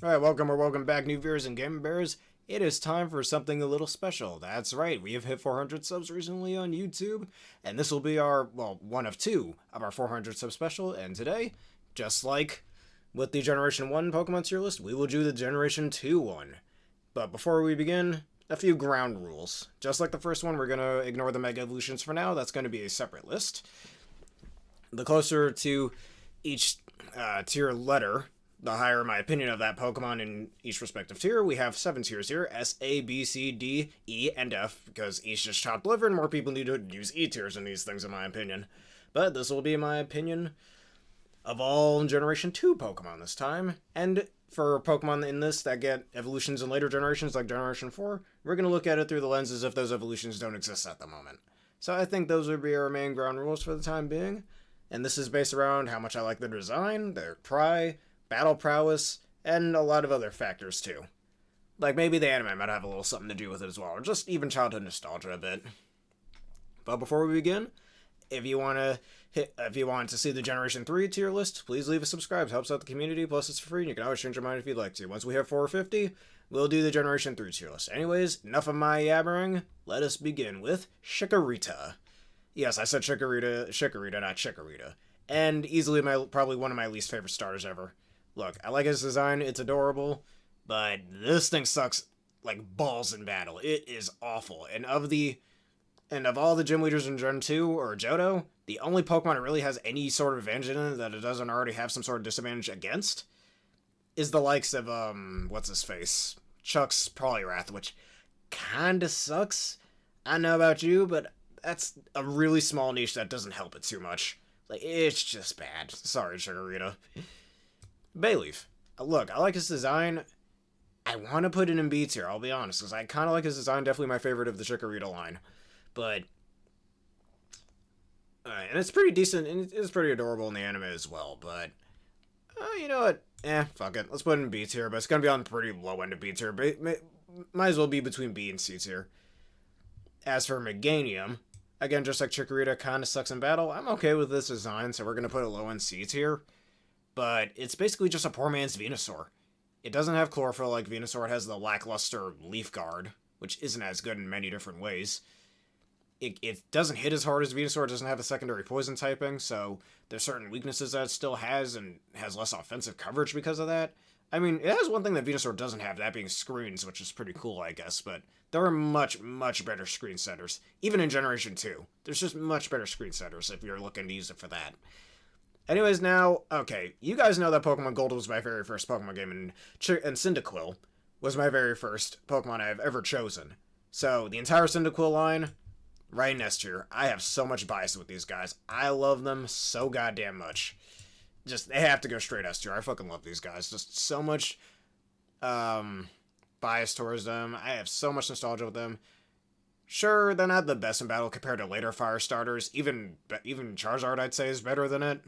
Alright, welcome back, new viewers and Game Bears. It is time for something a little special. That's right, we have hit 400 subs recently on YouTube, and this will be our, well, one of two of our 400 sub special, and today, just like with the Generation 1 Pokemon tier list, we will do the Generation 2 one. But before we begin, a few ground rules. Just like the first one, we're going to ignore the Mega Evolutions for now. That's going to be a separate list. The closer to each tier letter, the higher my opinion of that Pokemon in each respective tier. We have 7 tiers here: S, A, B, C, D, E, and F, because E's just chopped liver and more people need to use E tiers in these things, in my opinion. But this will be my opinion of all Generation 2 Pokemon this time, and for Pokemon in this that get evolutions in later generations, like Generation 4, we're going to look at it through the lenses if those evolutions don't exist at the moment. So I think those would be our main ground rules for the time being, and this is based around how much I like the design, their pry, battle prowess, and a lot of other factors too. Like maybe the anime might have a little something to do with it as well, or just even childhood nostalgia a bit. But before we begin, if you want to see the Generation 3 tier list, please leave a subscribe. It helps out the community, plus it's free, and you can always change your mind if you'd like to. Once we have 450, we'll do the Generation 3 tier list. Anyways, enough of my yabbering. Let us begin with Chikorita. Yes, I said Chikorita, not Chikorita. And easily probably one of my least favorite starters ever. Look, I like his design, it's adorable, but this thing sucks like balls in battle. It is awful. And of all the gym leaders in Gen 2 or Johto, the only Pokemon it really has any sort of advantage in it that it doesn't already have some sort of disadvantage against is the likes of what's his face? Chuck's Poliwrath, which kinda sucks. I don't know about you, but that's a really small niche that doesn't help it too much. Like, it's just bad. Sorry, Chikorita. Bayleaf. Look, I like his design. I want to put it in B tier, I'll be honest, because I kind of like his design, definitely my favorite of the Chikorita line. But, and it's pretty decent, and it's pretty adorable in the anime as well, but, you know what? Fuck it. Let's put it in B tier, but it's going to be on the pretty low end of B tier. Might as well be between B and C tier. As for Meganium, again, just like Chikorita kind of sucks in battle, I'm okay with this design, so we're going to put it low in C tier. But it's basically just a poor man's Venusaur. It doesn't have chlorophyll like Venusaur. It has the lackluster Leaf Guard, which isn't as good in many different ways. It doesn't hit as hard as Venusaur. It doesn't have a secondary poison typing, so there's certain weaknesses that it still has, and has less offensive coverage because of that. I mean, it has one thing that Venusaur doesn't have, that being screens, which is pretty cool, I guess, but there are much, much better screen setters. Even in Generation 2, there's just much better screen setters if you're looking to use it for that. Anyways, now, okay, you guys know that Pokemon Gold was my very first Pokemon game, and Cyndaquil was my very first Pokemon I've ever chosen. So, the entire Cyndaquil line, right in S tier. I have so much bias with these guys. I love them so goddamn much. Just, they have to go straight S tier. I fucking love these guys. Just so much, bias towards them. I have so much nostalgia with them. Sure, they're not the best in battle compared to later fire starters. Even Charizard, I'd say, is better than it.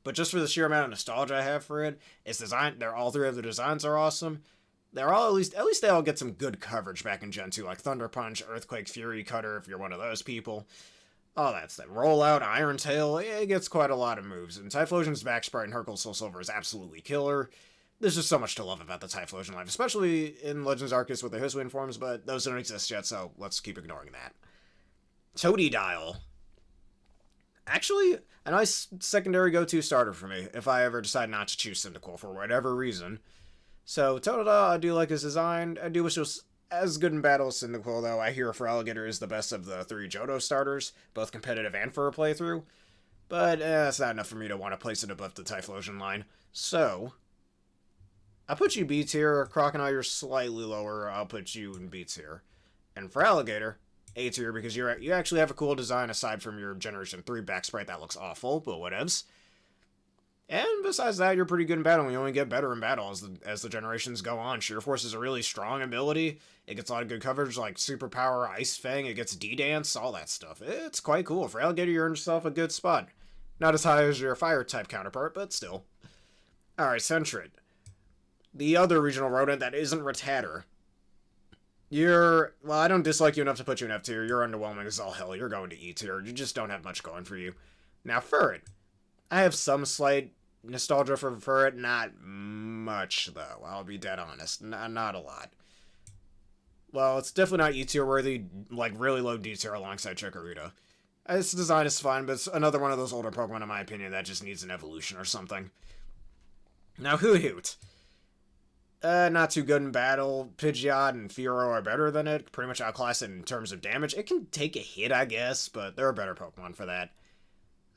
But just for the sheer amount of nostalgia I have for it, its design, all three of the designs are awesome. They're all, at least they all get some good coverage back in Gen 2, like Thunder Punch, Earthquake, Fury Cutter, if you're one of those people. All that stuff. Rollout, Iron Tail, it gets quite a lot of moves. And Typhlosion's back sprite in Hercules Soul Silver is absolutely killer. There's just so much to love about the Typhlosion line, especially in Legends Arceus with the Hisuian forms, but those don't exist yet, so let's keep ignoring that. Totodile. Actually, a nice secondary go-to starter for me, if I ever decide not to choose Cyndaquil for whatever reason. So, Totodile, I do like his design. I do wish it was as good in battle as Cyndaquil, though. I hear Feraligatr is the best of the 3 Johto starters, both competitive and for a playthrough. But, that's not enough for me to want to place it above the Typhlosion line. So, I'll put you B tier. Crocodile, you're slightly lower. I'll put you in B tier. And Feraligatr, A tier, because you actually have a cool design aside from your Generation 3 back sprite that looks awful, but whatevs. And besides that, you're pretty good in battle, and you only get better in battle as the generations go on. Sheer Force is a really strong ability. It gets a lot of good coverage, like Superpower, Ice Fang, it gets D-Dance, all that stuff. It's quite cool. For Alligator, you earned yourself a good spot. Not as high as your Fire-type counterpart, but still. Alright, Sentret. The other regional rodent that isn't Rattata. Well, I don't dislike you enough to put you in F tier. You're underwhelming as all hell. You're going to E tier. You just don't have much going for you. Now, Furret. I have some slight nostalgia for Furret, not much, though. I'll be dead honest. Not a lot. Well, it's definitely not E-tier worthy, like really low D-tier alongside Chikorita. Its design is fine, but it's another one of those older Pokemon, in my opinion, that just needs an evolution or something. Now, Hoot. Not too good in battle. Pidgeot and Fearow are better than it. Pretty much outclass it in terms of damage. It can take a hit, I guess, but there are better Pokemon for that.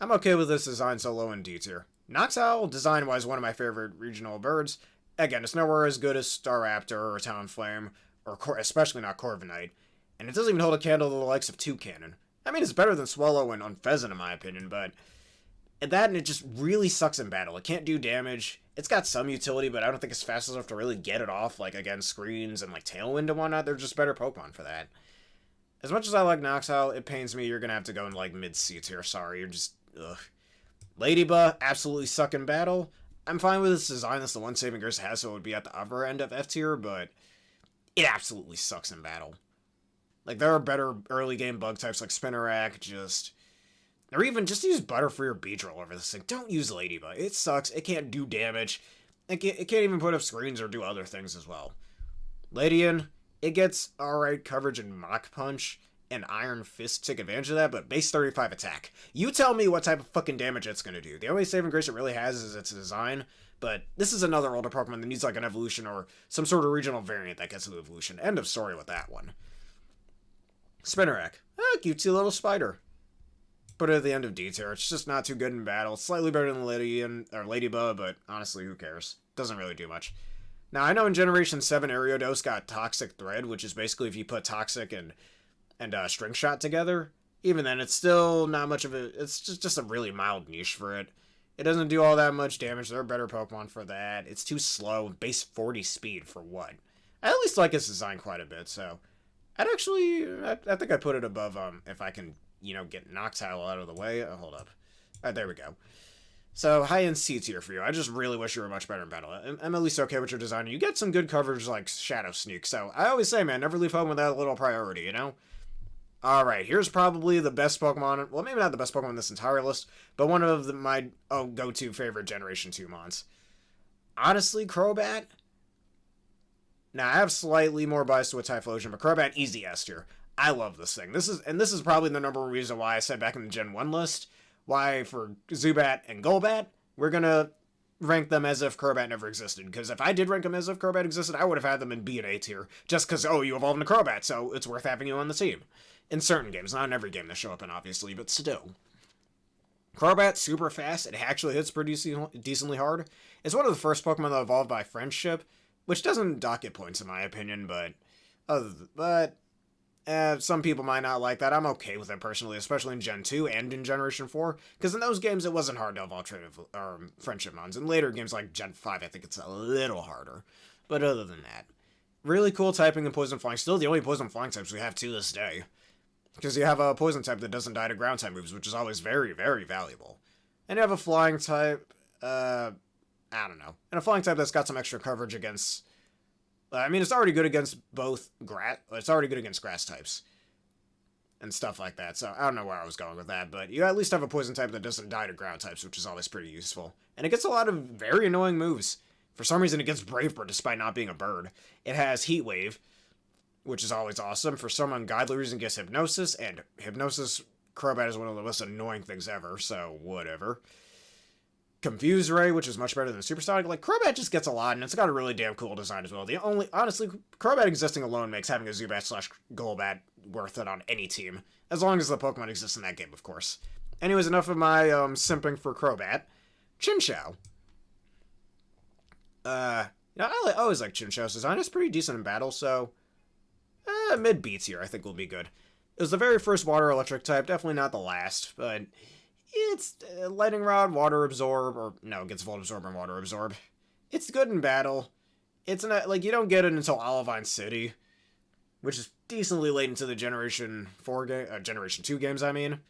I'm okay with this design so low in D-tier. Noxowl, design-wise, one of my favorite regional birds. Again, it's nowhere as good as Staraptor or Talonflame, or especially not Corviknight. And it doesn't even hold a candle to the likes of Toucannon. I mean, it's better than Swallow and Unpheasant in my opinion, but and it just really sucks in battle. It can't do damage. It's got some utility, but I don't think it's fast enough to really get it off, like, against screens and, like, Tailwind and whatnot. They're just better Pokemon for that. As much as I like Noxowl, it pains me you're gonna have to go in, like, mid-C tier. Sorry, you're just, ugh. Ladybug, absolutely suck in battle. I'm fine with its design. That's the one saving grace it has, so it would be at the upper end of F tier, but it absolutely sucks in battle. Like, there are better early game bug types like Spinarak, or even just use Butterfree or Beedrill over this thing. Don't use Ladybug. It sucks. It can't do damage. It can't even put up screens or do other things as well. Ladian, it gets alright coverage in Mach Punch and Iron Fist take advantage of that, but base 35 attack. You tell me what type of fucking damage it's going to do. The only saving grace it really has is its design, but this is another older Pokemon that needs like an evolution or some sort of regional variant that gets an evolution. End of story with that one. Spinarak. Cutesy little spider. Put it at the end of D tier. It's just not too good in battle. Slightly better than Ladybug, but honestly, who cares? Doesn't really do much. Now, I know in Generation 7, Ariados got Toxic Thread, which is basically if you put Toxic and String Shot together. Even then, it's still not much of a... It's just a really mild niche for it. It doesn't do all that much damage. There are better Pokemon for that. It's too slow. Base 40 speed for what? I at least like its design quite a bit, so... I think I'd put it above, if I can, get Noctowl out of the way. Hold up. Alright, there we go. So, high-end C tier for you. I just really wish you were much better in battle. I'm at least okay with your design. You get some good coverage like Shadow Sneak, so I always say, man, never leave home without a little priority, you know? Alright, here's probably the best Pokemon, well, maybe not the best Pokemon in this entire list, but one of my go-to favorite Generation 2 mons. Honestly, Crobat? Now, I have slightly more bias to a Typhlosion, but Crobat, easy S tier. I love this thing. This is probably the number one reason why I said back in the Gen 1 list, why for Zubat and Golbat, we're gonna rank them as if Crobat never existed. Because if I did rank them as if Crobat existed, I would have had them in B and A tier. Just because, you evolved into Crobat, so it's worth having you on the team. In certain games, not in every game they show up in, obviously, but still. Crobat, super fast. It actually hits pretty decently hard. It's one of the first Pokemon that evolved by friendship, which doesn't dock it points in my opinion, but some people might not like that. I'm okay with it personally, especially in Gen 2 and in Generation 4, because in those games it wasn't hard to evolve friendship mons. In later games like Gen 5, I think it's a little harder. But other than that, really cool typing and Poison Flying. Still the only Poison Flying types we have to this day. Because you have a Poison type that doesn't die to ground type moves, which is always very, very valuable. And you have a Flying type, I don't know. And a Flying type that's got some extra coverage against... it's already good against both grass... It's already good against grass types. And stuff like that. So, I don't know where I was going with that. But you at least have a Poison type that doesn't die to ground types, which is always pretty useful. And it gets a lot of very annoying moves. For some reason, it gets Brave Bird despite not being a bird. It has Heat Wave, which is always awesome. For some ungodly reason, it gets Hypnosis. And Hypnosis, Crobat is one of the most annoying things ever. So, whatever. Confuse Ray, which is much better than Supersonic. Like, Crobat just gets a lot, and it's got a really damn cool design as well. Honestly, Crobat existing alone makes having a Zubat/Golbat worth it on any team. As long as the Pokemon exists in that game, of course. Anyways, enough of my, simping for Crobat. Chinchou. I always like Chinchou's design. It's pretty decent in battle, so... mid B tier, I think will be good. It was the very first water electric type, definitely not the last, but... It's Lightning Rod, Water Absorb, or no, it gets Volt Absorb and Water Absorb. It's good in battle. It's not, you don't get it until Olivine City, which is decently late into the Generation 2 games, I mean.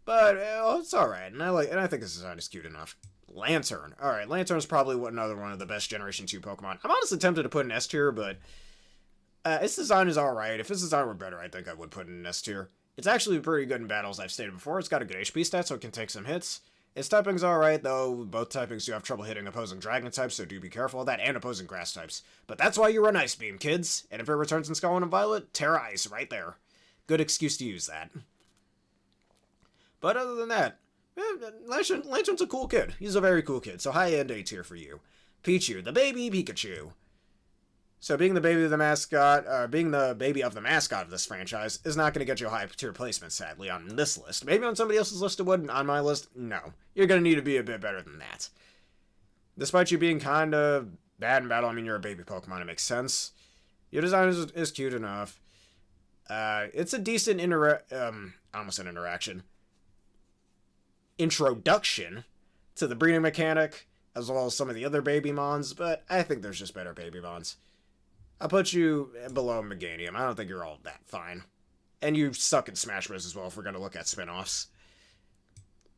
But, it's alright, and I think this design is cute enough. Lantern. Alright, Lantern's probably another one of the best Generation 2 Pokemon. I'm honestly tempted to put in S tier, but its design is alright. If its design were better, I think I would put it in S tier. It's actually pretty good in battles, I've stated before. It's got a good HP stat, so it can take some hits. Its typing's alright, though both typings do have trouble hitting opposing dragon types, so do be careful of that, and opposing grass types. But that's why you run Ice Beam, kids, and if it returns in Scarlet and Violet, Terra Ice right there. Good excuse to use that. But other than that, Lantern's a cool kid. He's a very cool kid, so high-end A tier for you. Pichu, the baby Pikachu. So being the baby of the mascot, being the baby of the mascot of this franchise is not going to get you a high tier placement, sadly, on this list. Maybe on somebody else's list it would. On my list, no. You're going to need to be a bit better than that. Despite you being kind of bad in battle, I mean, you're a baby Pokemon, it makes sense. Your design is cute enough. It's a decent introduction to the breeding mechanic, as well as some of the other baby mons, but I think there's just better baby mons. I'll put you below Meganium. I don't think you're all that fine. And you suck at Smash Bros. As well, if we're going to look at spin-offs.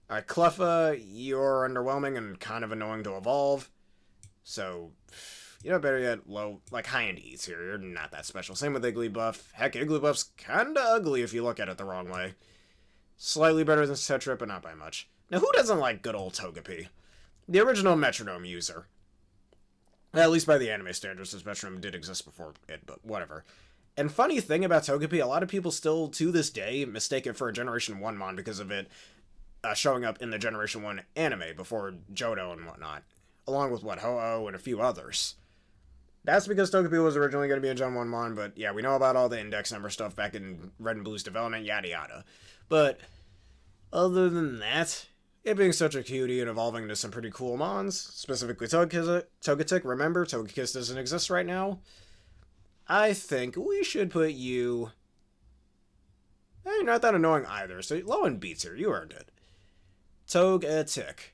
Alright, Cleffa, you're underwhelming and kind of annoying to evolve. So, you know, better yet, low, like high-end E's here. You're not that special. Same with Igglybuff. Heck, Igglybuff's kinda ugly if you look at it the wrong way. Slightly better than Tetrap, but not by much. Now, who doesn't like good old Togepi? The original metronome user. At least by the anime standards, this metronome did exist before it, but whatever. And funny thing about Togepi, a lot of people still, to this day, mistake it for a Generation 1 mon because of it showing up in the Generation 1 anime before Johto and whatnot. Along with, Ho-Oh and a few others. That's because Togepi was originally going to be a Gen 1 mon, but yeah, we know about all the index number stuff back in Red and Blue's development, yada yada. But other than that, it being such a cutie and evolving into some pretty cool mons, specifically Togetic, remember, Togekiss doesn't exist right now. I think we should put you... you're not that annoying either, so low in beats here, you earned it. Togetic.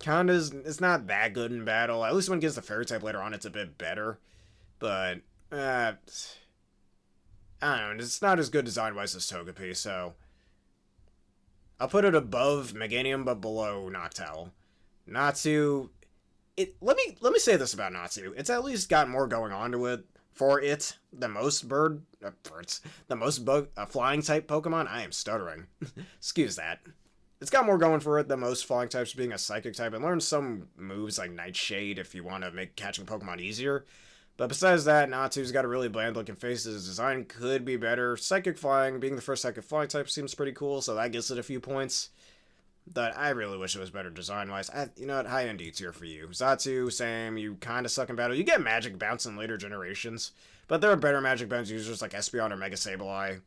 It's not that good in battle, at least when it gets the Fairy type later on, it's a bit better. But, I don't know, it's not as good design-wise as Togepi, so... I'll put it above Meganium, but below Noctowl. Natsu, let me say this about Natsu. It's at least got more going on to it for it than most flying type Pokemon. I am stuttering. Excuse that. It's got more going for it than most flying types, being a psychic type, and learn some moves like Nightshade if you want to make catching Pokemon easier. But besides that, Natsu's got a really bland-looking face. His design could be better. Psychic Flying, being the first Psychic Flying type, seems pretty cool, so that gets it a few points. But I really wish it was better design-wise. You know what? High-end D tier for you. Xatu, same. You kind of suck in battle. You get Magic Bounce in later generations, but there are better Magic Bounce users like Espeon or Mega Sableye.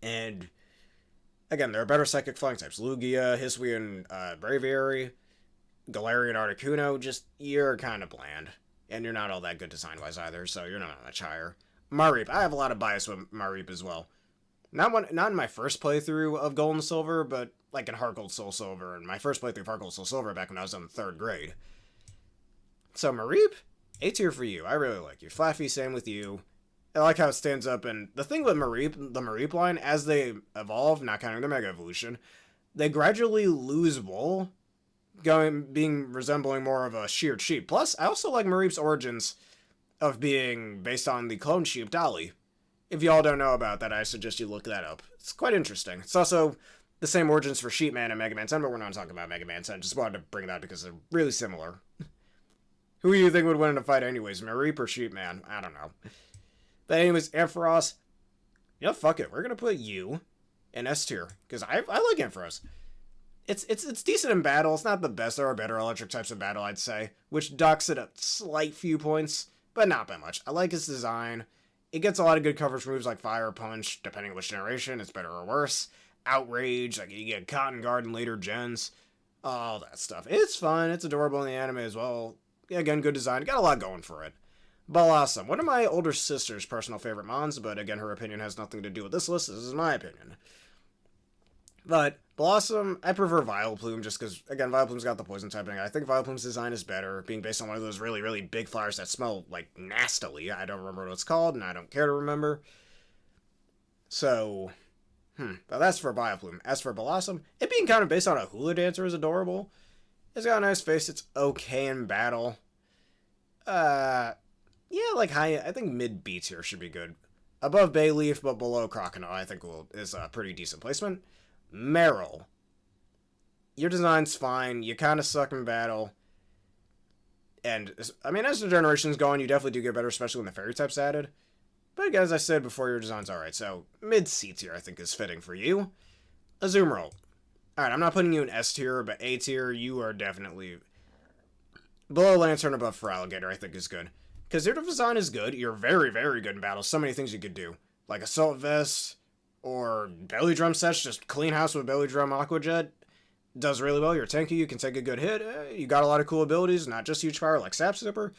And, again, there are better Psychic Flying types. Lugia, Hisuian, Braviary, Galarian, Articuno. Just, you're kind of bland. And you're not all that good design-wise either, so you're not much higher. Mareep. I have a lot of bias with Mareep as well. Not in my first playthrough of Gold and Silver, but like in Heart Gold Soul Silver, and my first playthrough of Heart Gold Soul Silver back when I was in the 3rd grade. So Mareep, A tier for you. I really like you. Flaffy, same with you. I like how it stands up, and the thing with Mareep, the Mareep line, as they evolve, not counting the Mega Evolution, they gradually lose wool, resembling more of a sheared sheep. Plus, I also like Mareep's origins of being based on the clone sheep Dolly. If y'all don't know about that, I suggest you look that up. It's quite interesting. It's also the same origins for Sheepman and Mega Man 10, but we're not talking about Mega Man 10. Just wanted to bring that because they're really similar. Who do you think would win in a fight anyways, Mareep or Sheepman? I don't know. But anyways, Ampharos, fuck it. We're going to put you in S tier, because I like Ampharos. It's decent in battle. It's not the best. There are better electric types in battle, I'd say, which docks it a slight few points, but not by much. I like its design. It gets a lot of good coverage moves like Fire Punch, depending on which generation. It's better or worse. Outrage, like you get Cotton Guard in later gens. All that stuff. It's fun. It's adorable in the anime as well. Again, good design. Got a lot going for it. Blossom, one of my older sister's personal favorite mons, but again, her opinion has nothing to do with this list. This is my opinion. But Blossom, I prefer Vileplume just because, again, Vileplume's got the poison typing. I think Vileplume's design is better, being based on one of those really, really big flowers that smell, like, nastily. I don't remember what it's called, and I don't care to remember. So, but that's for Vileplume. As for Blossom, it being kind of based on a hula dancer is adorable. It's got a nice face. It's okay in battle. Yeah, like I think mid beats here should be good. Above Bayleaf, but below Crocodile, I think is a pretty decent placement. Meryl. Your design's fine. You kind of suck in battle. And, I mean, as the generations go on, you definitely do get better, especially when the fairy type's added. But again, as I said before, your design's alright. So, mid-C tier, I think, is fitting for you. Azumarill. Alright, I'm not putting you in S tier, but A tier, you are definitely below Lantern, above Feraligatr, I think is good. Because your design is good. You're very, very good in battle. So many things you could do. Like Assault Vest, or Belly Drum sets, just clean house with Belly Drum Aqua Jet. Does really well. You're tanky, you can take a good hit. You got a lot of cool abilities, not just huge power like Sap Sipper.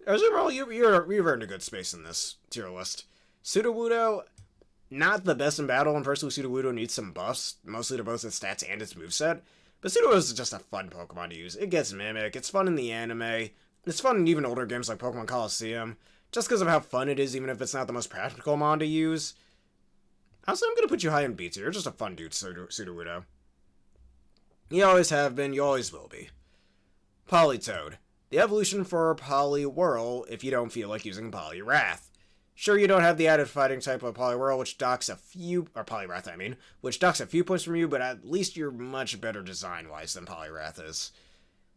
Azumarill, you've earned a good space in this tier list. Sudowoodo, not the best in battle, and personally Sudowoodo needs some buffs, mostly to both its stats and its moveset. But Sudowoodo is just a fun Pokemon to use. It gets Mimic, it's fun in the anime, it's fun in even older games like Pokemon Coliseum, just because of how fun it is, even if it's not the most practical mon to use. Honestly, I'm going to put you high in B tier. You're just a fun dude, Sudowoodo. You always have been, you always will be. Politoed. The evolution for Poliwhirl if you don't feel like using Poliwrath. Sure, you don't have the added fighting type of Poliwhirl, which docks a few, or Poliwrath, I mean, which docks a few points from you, but at least you're much better design-wise than Poliwrath is.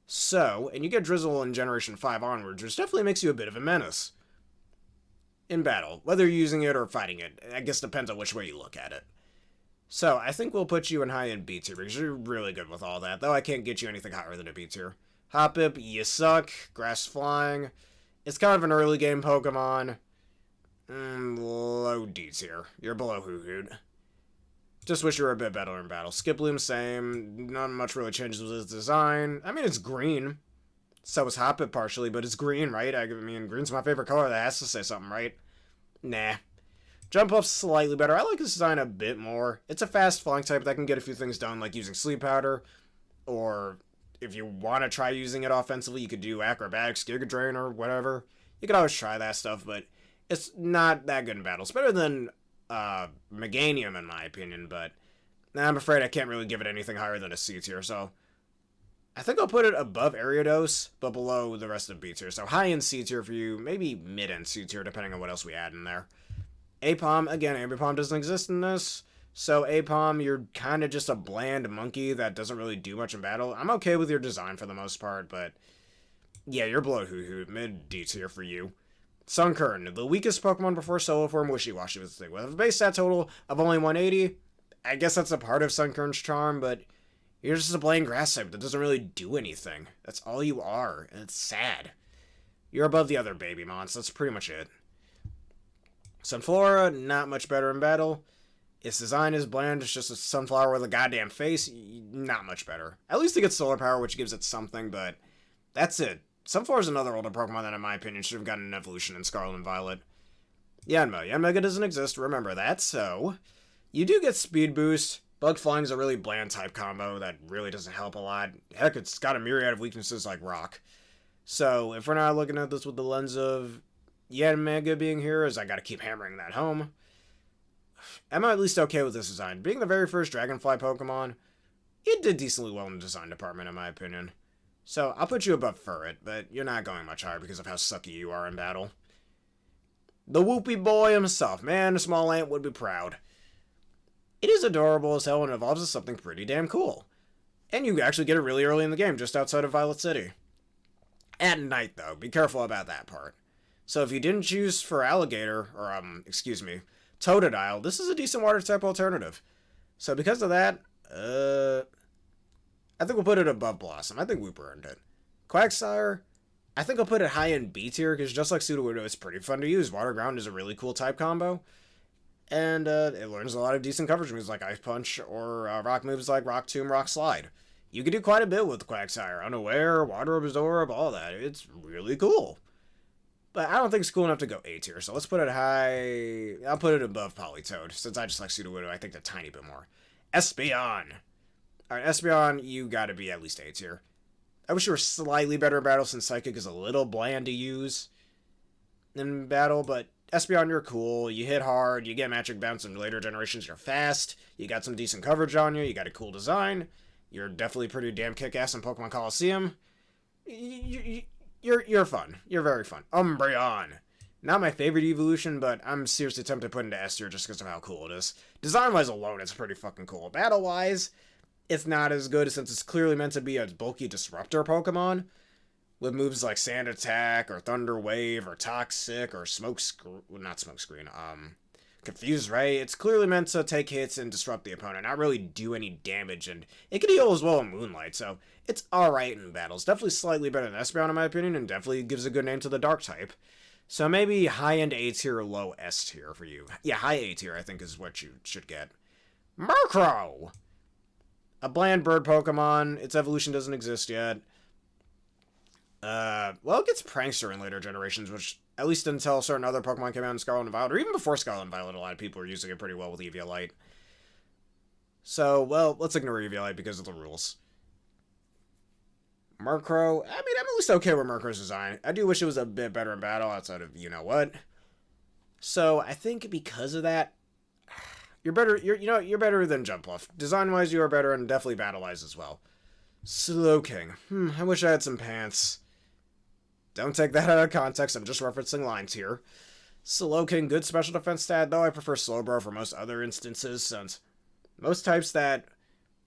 So, and you get Drizzle in Generation 5 onwards, which definitely makes you a bit of a menace. In battle, whether you're using it or fighting it, I guess depends on which way you look at it. So, I think we'll put you in high in B tier, because you're really good with all that, though I can't get you anything higher than a B tier. Hoppip, you suck. Grass Flying. It's kind of an early game Pokemon. Low D tier. You're below Hoothoot. Just wish you were a bit better in battle. Skiploom, same. Not much really changes with its design. I mean, it's green. So is Hoppip partially, but it's green, right? I mean, green's my favorite color. That has to say something, right? Nah. Jump Up's slightly better. I like this design a bit more. It's a fast flying type that can get a few things done, like using Sleep Powder, or if you want to try using it offensively, you could do Acrobatics, Giga Drain, or whatever. You could always try that stuff, but it's not that good in battle. It's better than Meganium, in my opinion, but I'm afraid I can't really give it anything higher than a C tier, so I think I'll put it above Ariados, but below the rest of B tier. So high in C tier for you, maybe mid in C tier, depending on what else we add in there. Apom, again, Ambipom doesn't exist in this. So, Apom, you're kind of just a bland monkey that doesn't really do much in battle. I'm okay with your design for the most part, but yeah, you're below Hoothoot, mid D tier for you. Sunkern, the weakest Pokemon before Solo Form, Wishy-Washy was the thing. With a base stat total of only 180, I guess that's a part of Sunkern's charm, but you're just a bland grass type that doesn't really do anything. That's all you are, and it's sad. You're above the other baby mons, that's pretty much it. Sunflora, not much better in battle. Its design is bland, it's just a sunflower with a goddamn face. Not much better. At least it gets solar power, which gives it something, but that's it. Sunflower is another older Pokemon that, in my opinion, should have gotten an evolution in Scarlet and Violet. Yanma. Yanmega doesn't exist, remember that, so you do get Speed Boost. Bug Flying is a really bland type combo that really doesn't help a lot. Heck, it's got a myriad of weaknesses like Rock. So, if we're not looking at this with the lens of Yanmega being here, as I gotta keep hammering that home, I'm at least okay with this design. Being the very first Dragonfly Pokemon, it did decently well in the design department, in my opinion. So, I'll put you above Furret, but you're not going much higher because of how sucky you are in battle. The Whoopie Boy himself. Man, a small ant would be proud. It is adorable as hell and evolves as something pretty damn cool. And you actually get it really early in the game, just outside of Violet City. At night, though. Be careful about that part. So if you didn't choose for Alligator, or, Totodile, this is a decent water-type alternative. So because of that, I think we'll put it above Blossom. I think Wooper earned it. Quagsire, I think I'll put it high in B tier, because just like Sudowoodo, it's pretty fun to use. Water Ground is a really cool type combo. And it learns a lot of decent coverage moves like Ice Punch, or rock moves like Rock Tomb, Rock Slide. You can do quite a bit with Quagsire. Unaware, Water Absorb, all that. It's really cool. But I don't think it's cool enough to go A tier, so let's put it high. I'll put it above Politoed, since I just like Sudowoodo, I think a tiny bit more. Espeon. Alright, Espeon, you gotta be at least A tier. I wish you were slightly better in battle, since Psychic is a little bland to use in battle, but Espeon, you're cool. You hit hard, you get Magic Bounce in later generations, you're fast, you got some decent coverage on you, you got a cool design, you're definitely pretty damn kick-ass in Pokemon Coliseum. You're fun. You're very fun. Umbreon. Not my favorite evolution, but I'm seriously tempted to put into S tier just because of how cool it is. Design-wise alone, it's pretty fucking cool. Battle-wise, it's not as good since it's clearly meant to be a bulky disruptor Pokemon with moves like Sand Attack or Thunder Wave or Toxic or Smoke Screen. Well, not Smoke Screen. Confused Ray. It's clearly meant to take hits and disrupt the opponent, not really do any damage, and it can heal as well in Moonlight, so it's alright in battles. Definitely slightly better than Espeon in my opinion, and definitely gives a good name to the Dark type. So maybe high-end A tier or low S tier for you. Yeah, high A tier I think is what you should get. Murkrow! A bland bird Pokemon. Its evolution doesn't exist yet. Well, it gets Prankster in later generations, which, at least until certain other Pokemon came out in Scarlet and Violet, or even before Scarlet and Violet, a lot of people were using it pretty well with Eviolite. So, well, let's ignore Eviolite because of the rules. Murkrow, I mean, I'm at least okay with Murkrow's design. I do wish it was a bit better in battle outside of you-know-what. So, I think because of that, you're better, you're better than Jumpluff. Design-wise, you are better, and definitely battle-wise as well. Slowking. I wish I had some pants. Don't take that out of context, I'm just referencing lines here. Slowking, good special defense stat, though I prefer Slowbro for most other instances, since most types that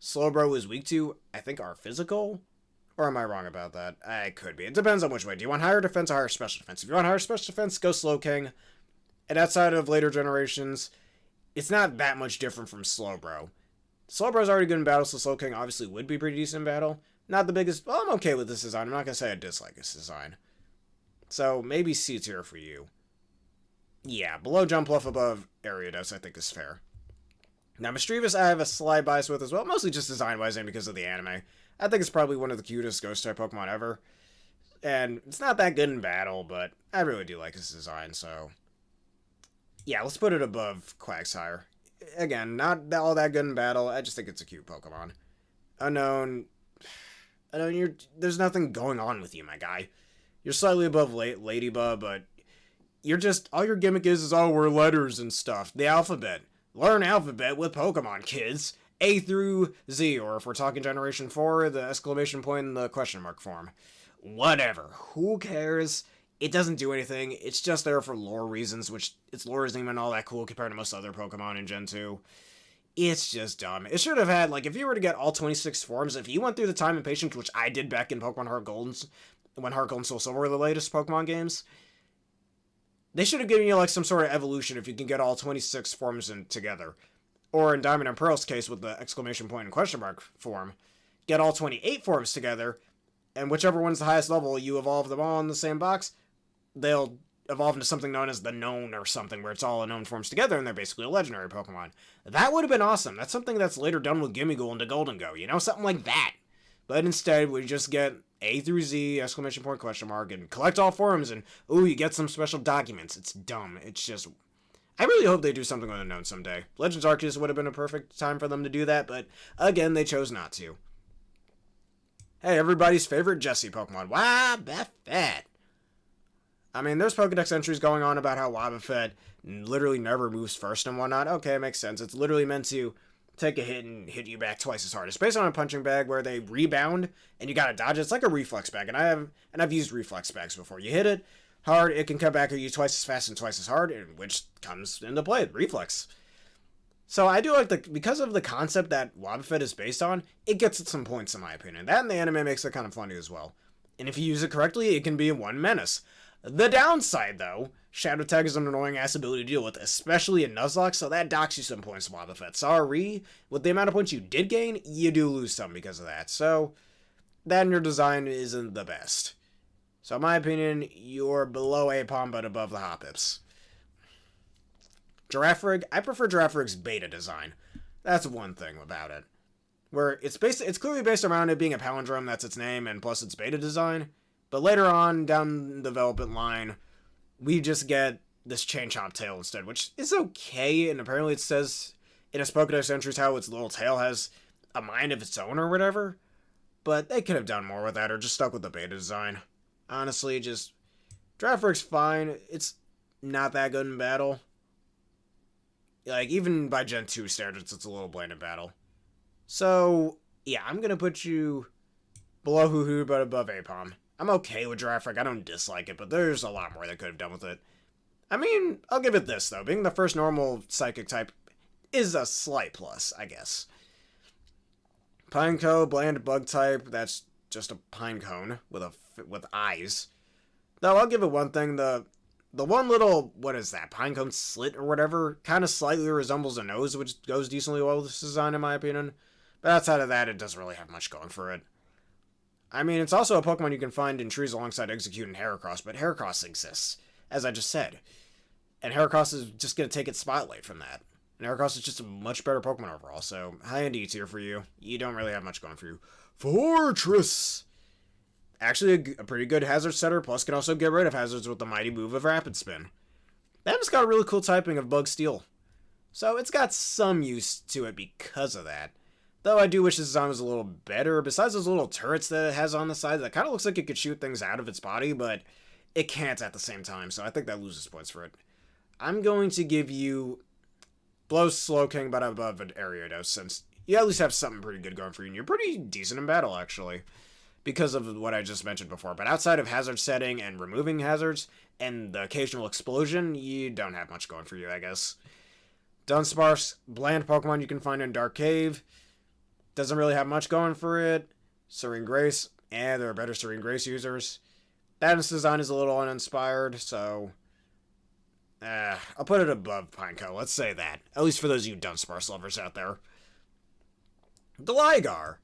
Slowbro is weak to, I think, are physical. Or am I wrong about that? I could be. It depends on which way. Do you want higher defense or higher special defense? If you want higher special defense, go Slowking. And outside of later generations, it's not that much different from Slowbro. Slowbro's already good in battle, so Slowking obviously would be pretty decent in battle. Not the biggest... Well, I'm okay with this design. I'm not going to say I dislike this design. So, maybe C tier for you. Yeah, below Jumpluff, above Ariados, I think is fair. Now, Mischievous I have a slight bias with as well, mostly just design-wise and because of the anime. I think it's probably one of the cutest Ghost-type Pokemon ever. And it's not that good in battle, but I really do like his design, so... Yeah, let's put it above Quagsire. Again, not all that good in battle, I just think it's a cute Pokemon. Unknown, there's nothing going on with you, my guy. You're slightly above Ladybug, but you're just, all your gimmick is, oh, we're letters and stuff. The alphabet. Learn alphabet with Pokemon, kids. A through Z, or if we're talking Generation 4, the exclamation point and the question mark form. Whatever. Who cares? It doesn't do anything. It's just there for lore reasons, which its lore isn't even all that cool compared to most other Pokemon in Gen 2. It's just dumb. It should have had, like, if you were to get all 26 forms, if you went through the time and patience, which I did back in Pokemon Heart Gold, when Heart Gold and Soul Silver were the latest Pokemon games, they should have given you, like, some sort of evolution if you can get all 26 forms in together. Or in Diamond and Pearl's case with the exclamation point and question mark form, get all 28 forms together, and whichever one's the highest level, you evolve them all in the same box, they'll evolve into something known as the Known or something, where it's all the known forms together and they're basically a legendary Pokemon. That would have been awesome. That's something that's later done with Gimmighoul into Golden Go, you know? Something like that. But instead, we just get A through Z, exclamation point, question mark, and collect all forms, and ooh, you get some special documents. It's dumb. It's just... I really hope they do something with Unknown someday. Legends Arceus would have been a perfect time for them to do that, but again, they chose not to. Hey, everybody's favorite Jessie Pokemon, Wobbuffet. I mean, there's Pokedex entries going on about how Wobbuffet literally never moves first and whatnot. Okay, it makes sense. It's literally meant to take a hit and hit you back twice as hard. It's based on a punching bag where they rebound and you gotta dodge it. It's like a reflex bag, and I've used reflex bags before. You hit it hard, it can come back at you twice as fast and twice as hard, which comes into play, reflex. So I do like because of the concept that Wobbuffet is based on, it gets at some points in my opinion. That and the anime makes it kind of funny as well. And if you use it correctly, it can be one menace. The downside, though, Shadow Tag is an annoying ass ability to deal with, especially in Nuzlocke, so that docks you some points, Wobbuffet. Sorry, with the amount of points you did gain, you do lose some because of that. So, that in your design isn't the best. So in my opinion, you're below Apom, but above the Hoppips. Girafarig, I prefer Giraffarig's beta design. That's one thing about it. Where it's clearly based around it being a palindrome, that's its name, and plus its beta design. But later on, down the development line, we just get this Chain Chomp tail instead, which is okay, and apparently it says in its Pokédex entries how its little tail has a mind of its own or whatever. But they could have done more with that, or just stuck with the beta design. Honestly, just... Girafarig's fine. It's not that good in battle. Like, even by Gen 2 standards, it's a little bland in battle. So, yeah, I'm gonna put you below Hoo-Hoo, but above Apom. I'm okay with Girafarig. I don't dislike it, but there's a lot more they could have done with it. I mean, I'll give it this, though. Being the first normal Psychic type is a slight plus, I guess. Pineco, bland bug type. That's just a pine cone with eyes. Though I'll give it one thing: the one little, what is that, pinecone slit or whatever, kind of slightly resembles a nose, which goes decently well with this design in my opinion. But outside of that, it doesn't really have much going for it. I mean, it's also a Pokemon you can find in trees alongside Execute and Heracross, but Heracross exists, as I just said. And Heracross is just going to take its spotlight from that. And Heracross is just a much better Pokemon overall, so high-end E tier for you. You don't really have much going for you. Fortress! Actually, a pretty good hazard setter, plus can also get rid of hazards with the mighty move of Rapid Spin. Then it's got a really cool typing of Bug Steel. So it's got some use to it because of that. Though I do wish this design was a little better. Besides those little turrets that it has on the side, that kind of looks like it could shoot things out of its body, but it can't at the same time, so I think that loses points for it. I'm going to give you Blow Slowking, but above an Ariados, since you at least have something pretty good going for you, and you're pretty decent in battle, actually, because of what I just mentioned before. But outside of hazard setting and removing hazards, and the occasional explosion, you don't have much going for you, I guess. Dunsparce, bland Pokemon you can find in Dark Cave. Doesn't really have much going for it. Serene Grace, there are better Serene Grace users. That design is a little uninspired, so I'll put it above Pineco, let's say that. At least for those of you Dunsparce lovers out there. Gligar.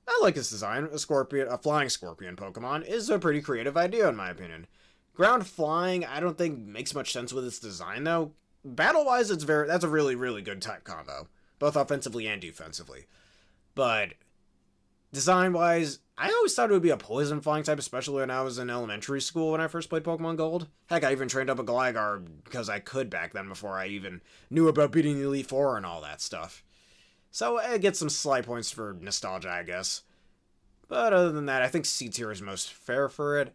I like this design. A flying scorpion Pokemon is a pretty creative idea in my opinion. Ground flying, I don't think makes much sense with its design though. Battle-wise, that's a really, really good type combo, both offensively and defensively. But design-wise, I always thought it would be a poison flying type, especially when I was in elementary school when I first played Pokemon Gold. Heck, I even trained up a Gligar because I could back then before I even knew about beating the Elite Four and all that stuff. So I get some slight points for nostalgia, I guess. But other than that, I think C tier is most fair for it.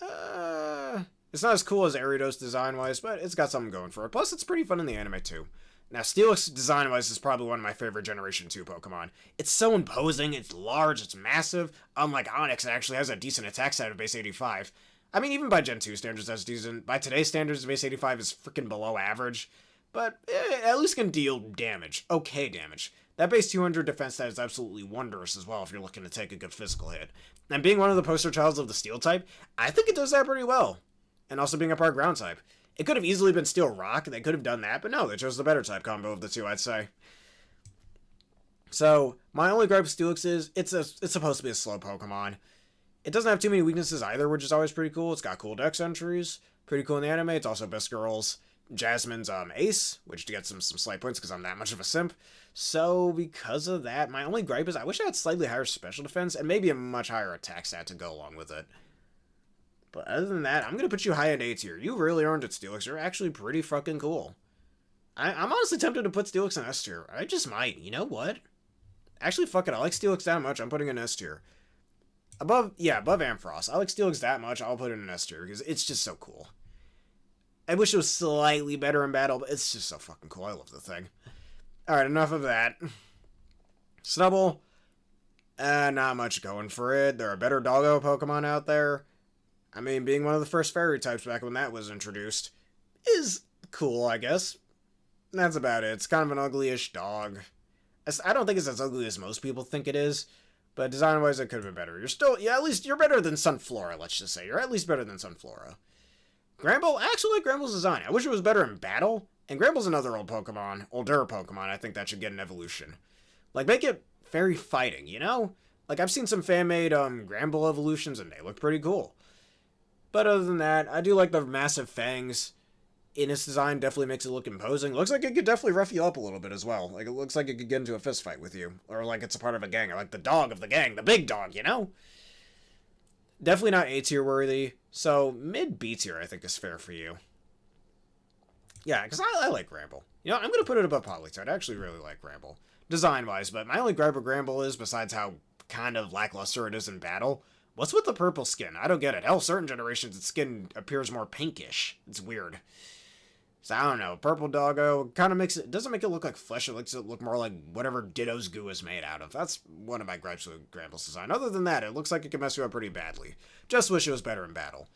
It's not as cool as Ariados design-wise, but it's got something going for it. Plus, it's pretty fun in the anime, too. Now, Steelix, design-wise, is probably one of my favorite Generation 2 Pokemon. It's so imposing, it's large, it's massive. Unlike Onix, it actually has a decent attack stat of base 85. I mean, even by Gen 2 standards, that's decent. By today's standards, base 85 is freaking below average. But it at least can deal damage. Okay damage. That base 200 defense stat is absolutely wondrous as well if you're looking to take a good physical hit. And being one of the poster childs of the Steel type, I think it does that pretty well. And also being a part ground type. It could have easily been Steel Rock, they could have done that, but no, they chose the better type combo of the two, I'd say. So, my only gripe with Steelix is, it's supposed to be a slow Pokemon. It doesn't have too many weaknesses either, which is always pretty cool. It's got cool dex entries, pretty cool in the anime. It's also Best Girl's Jasmine's ace, which gets some slight points because I'm that much of a simp. So, because of that, my only gripe is I wish I had slightly higher special defense and maybe a much higher attack stat to go along with it. But other than that, I'm going to put you high in A tier. You really earned it, Steelix. You're actually pretty fucking cool. I'm honestly tempted to put Steelix in S tier. I just might. You know what? Actually, fuck it. I like Steelix that much. I'm putting it in S tier. Above Ampharos. I like Steelix that much. I'll put it in S tier because it's just so cool. I wish it was slightly better in battle, but it's just so fucking cool. I love the thing. Alright, enough of that. Snubbull. Not much going for it. There are better doggo Pokemon out there. I mean, being one of the first fairy types back when that was introduced is cool, I guess. That's about it. It's kind of an ugly-ish dog. I don't think it's as ugly as most people think it is, but design-wise, it could have been better. At least you're better than Sunflora, let's just say. You're at least better than Sunflora. Gramble, I actually like Gramble's design. I wish it was better in battle, and Gramble's another older Pokemon. I think that should get an evolution. Like, make it fairy fighting, you know? Like, I've seen some fan-made Gramble evolutions, and they look pretty cool. But other than that, I do like the massive fangs in its design. Definitely makes it look imposing. Looks like it could definitely rough you up a little bit as well. Like, it looks like it could get into a fist fight with you. Or like it's a part of a gang. Or like the dog of the gang. The big dog, you know? Definitely not A tier worthy. So, mid B tier I think is fair for you. Yeah, because I like Gramble. You know, I'm going to put it above Politoed. I actually really like Gramble. Design-wise, but my only gripe with Gramble is, besides how kind of lackluster it is in battle, what's with the purple skin? I don't get it. Hell, certain generations, its skin appears more pinkish. It's weird. So, I don't know. Purple doggo kind of doesn't make it look like flesh. It makes it look more like whatever Ditto's goo is made out of. That's one of my gripes with Gramble's design. Other than that, it looks like it can mess you up pretty badly. Just wish it was better in battle.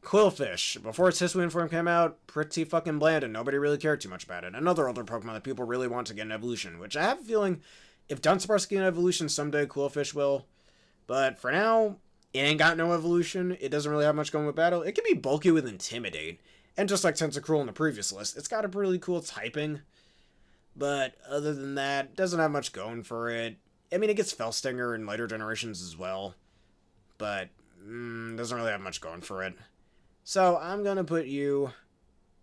Quillfish. Before its Hisuian form came out, pretty fucking bland and nobody really cared too much about it. Another older Pokemon that people really want to get an evolution, which I have a feeling If Dunsparce get an evolution someday, Quillfish will. But for now, it ain't got no evolution. It doesn't really have much going with battle. It can be bulky with Intimidate. And just like Tentacruel in the previous list, it's got a really cool typing. But other than that, it doesn't have much going for it. I mean, it gets Felstinger in later generations as well. But doesn't really have much going for it. So I'm going to put you...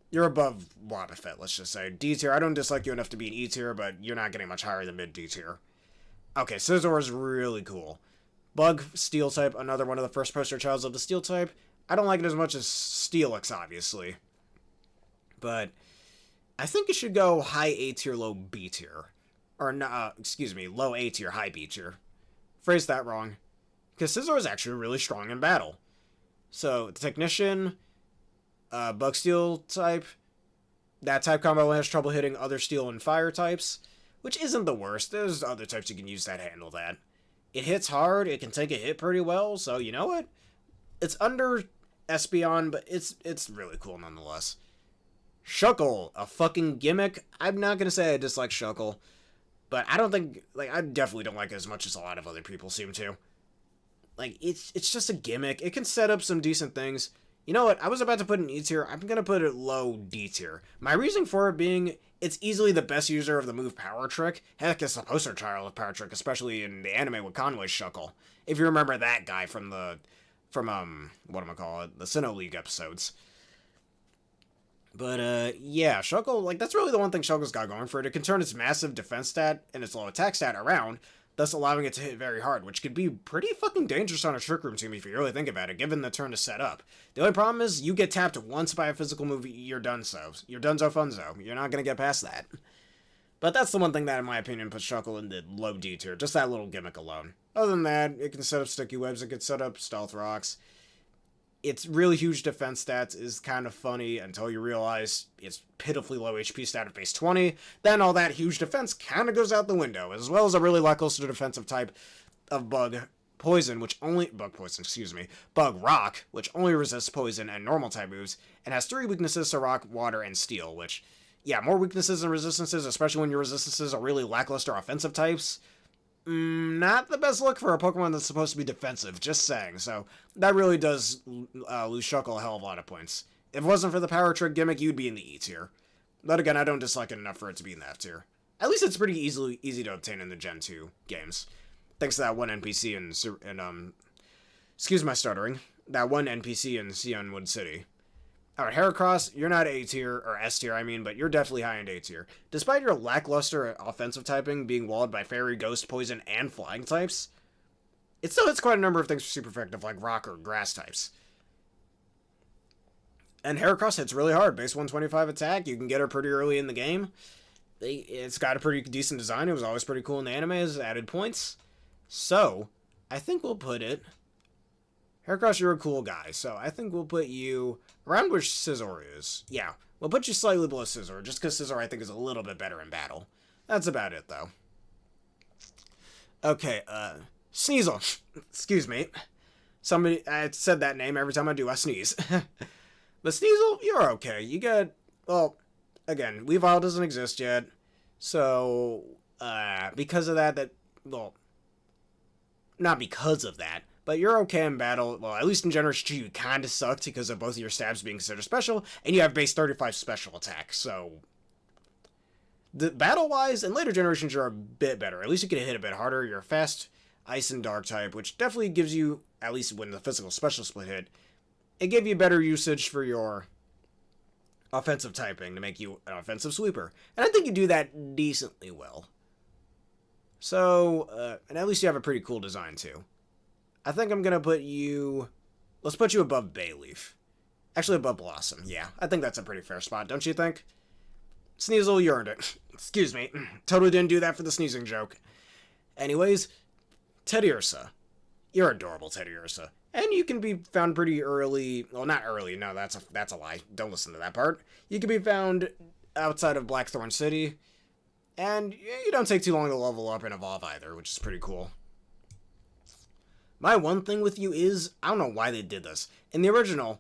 You're above Wobbuffet, let's just say. D tier, I don't dislike you enough to be an E tier, but you're not getting much higher than mid D tier. Okay, Scizor is really cool. Bug, Steel type, another one of the first poster childs of the Steel type. I don't like it as much as Steelix, obviously. But I think it should go high A tier, low B tier. Or, low A tier, high B tier. Phrased that wrong. Because Scizor is actually really strong in battle. So, Technician... Bug Steel type. That type combo has trouble hitting other Steel and Fire types, which isn't the worst. There's other types you can use that handle that. It hits hard, it can take a hit pretty well, so you know what? It's under Espeon, but it's really cool nonetheless. Shuckle, a fucking gimmick. I'm not gonna say I dislike Shuckle, but I definitely don't like it as much as a lot of other people seem to. Like, it's just a gimmick. It can set up some decent things. You know what? I was about to put an E tier. I'm going to put it low D tier. My reason for it being, it's easily the best user of the move Power Trick. Heck, it's the poster child of Power Trick, especially in the anime with Conway's Shuckle. If you remember that guy from the Sinnoh League episodes. But, yeah, Shuckle, like, that's really the one thing Shuckle's got going for it. It can turn its massive defense stat and its low attack stat around, thus allowing it to hit very hard, which could be pretty fucking dangerous on a Trick Room team if you really think about it, given the turn to set up. The only problem is, you get tapped once by a physical move, you're done so. You're donezo funzo. You're not gonna get past that. But that's the one thing that, in my opinion, puts Shuckle in the low D tier, just that little gimmick alone. Other than that, it can set up Sticky Webs, it can set up Stealth Rocks. Its really huge defense stats is kind of funny until you realize its pitifully low HP stat of base 20. Then all that huge defense kind of goes out the window, as well as a really lackluster defensive type of Bug Rock, which only resists poison and normal type moves, and has 3 weaknesses to rock, water, and steel, which, yeah, more weaknesses and resistances, especially when your resistances are really lackluster offensive types. Not the best look for a Pokemon that's supposed to be defensive, just saying. So, that really does lose Shuckle a hell of a lot of points. If it wasn't for the Power Trick gimmick, you'd be in the E tier. But again, I don't dislike it enough for it to be in the F tier. At least it's pretty easy to obtain in the Gen 2 games. Thanks to that one NPC excuse my stuttering. That one NPC in Sionwood City. Alright, Heracross, you're not A tier, or S tier, I mean, but you're definitely high-end A tier. Despite your lackluster offensive typing being walled by Fairy, Ghost, Poison, and Flying types, it still hits quite a number of things super effective, like Rock or Grass types. And Heracross hits really hard, base 125 attack, you can get her pretty early in the game. It's got a pretty decent design, it was always pretty cool in the anime, it's added points. So, I think we'll put it... Heracross, you're a cool guy, so I think we'll put you around where Scizor is. Yeah, we'll put you slightly below Scizor, just because Scizor I think is a little bit better in battle. That's about it, though. Okay, Sneasel. Excuse me. I said that name every time I do, I sneeze. But Sneasel, you're okay. You get, well, again, Weavile doesn't exist yet, so, because of that, well, not because of that, but you're okay in battle. Well, at least in Generation 2, you kind of sucked because of both of your stabs being considered special, and you have base 35 special attack, so... Battle-wise, in later generations, you're a bit better. At least you can hit a bit harder. You're a fast Ice and Dark type, which definitely gives you, at least when the physical special split hit, it gave you better usage for your offensive typing to make you an offensive sweeper. And I think you do that decently well. So, and at least you have a pretty cool design, too. I think I'm going to put you... Let's put you above Bayleaf. Actually, above Blossom. Yeah, I think that's a pretty fair spot, don't you think? Sneasel, you earned it. Excuse me. Totally didn't do that for the sneezing joke. Anyways, Teddiursa. You're adorable, Teddiursa. And you can be found pretty early... Well, not early. No, that's a lie. Don't listen to that part. You can be found outside of Blackthorn City. And you don't take too long to level up and evolve either, which is pretty cool. My one thing with you is, I don't know why they did this. In the original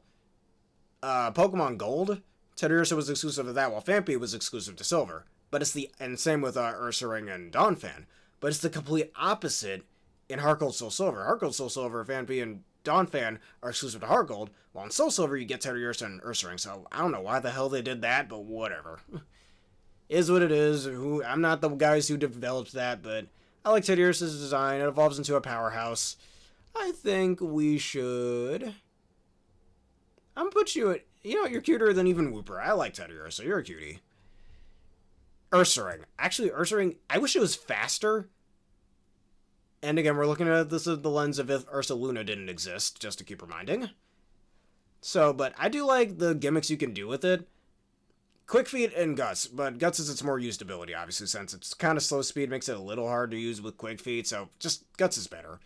Pokemon Gold, Teddiursa was exclusive to that, while Phanpy was exclusive to Silver. But it's and same with Ursaring and Donphan. but it's the complete opposite in Heart Gold Soul Silver. Heart Gold Soul Silver, Fan B and Dawn Fan are exclusive to Heart Gold, while in Soul Silver you get Teddiursa and Ursaring, so I don't know why the hell they did that, but whatever. Is what it is. I'm not the guys who developed that, but I like Teddiursa's design. It evolves into a powerhouse. I think we should... I'm gonna put you at... You know, you're cuter than even Wooper. I like Teddiursa. You're a cutie. Ursaring. Actually, Ursaring, I wish it was faster. And again, we're looking at this through the lens of if Ursaluna didn't exist, just to keep reminding. So, but I do like the gimmicks you can do with it. Quick Feet and Guts, but Guts is its more used ability, obviously, since it's kind of slow speed, makes it a little hard to use with Quick Feet, so just Guts is better.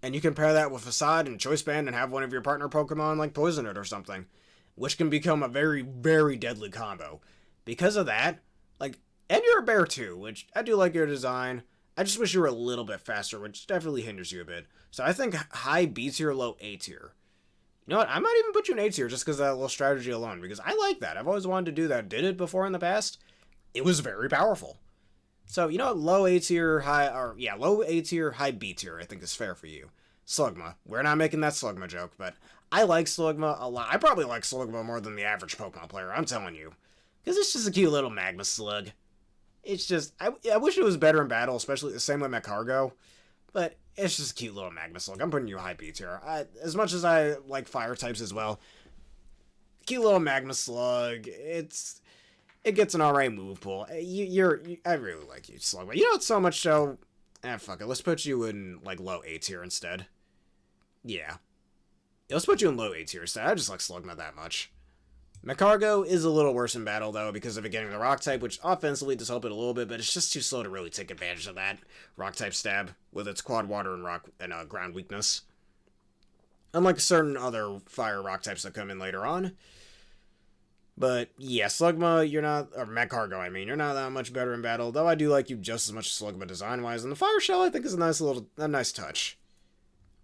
And you can pair that with Facade and Choice Band and have one of your partner Pokemon like Poison It or something, which can become a very, very deadly combo. Because of that, like, and you're a bear too, which I do like your design. I just wish you were a little bit faster, which definitely hinders you a bit. So I think high B tier, low A tier. You know what? I might even put you in A tier just because of that little strategy alone, because I like that. I've always wanted to do that. Did it before in the past. It was very powerful. So, you know what? Low A tier, low A tier, high B tier, I think is fair for you. Slugma. We're not making that Slugma joke, but I like Slugma a lot. I probably like Slugma more than the average Pokemon player, I'm telling you. Because it's just a cute little magma slug. It's just, I wish it was better in battle, especially the same with Magcargo. But it's just a cute little magma slug. I'm putting you high B tier. As much as I like fire types as well, cute little magma slug. It gets an alright move pool. I really like you, Slugma. You know, it's so much so. Fuck it. Let's put you in like low A tier instead. Yeah, let's put you in low A tier instead. I just like Slugma that much. Magcargo is a little worse in battle, though, because of it getting the Rock type, which offensively does help it a little bit, but it's just too slow to really take advantage of that Rock type stab with its Quad Water and Rock and ground weakness. Unlike certain other Fire Rock types that come in later on. But yeah, Slugma, you're not, or Magcargo, I mean, you're not that much better in battle, though I do like you just as much as Slugma design-wise, and the Fire Shell I think is a nice touch.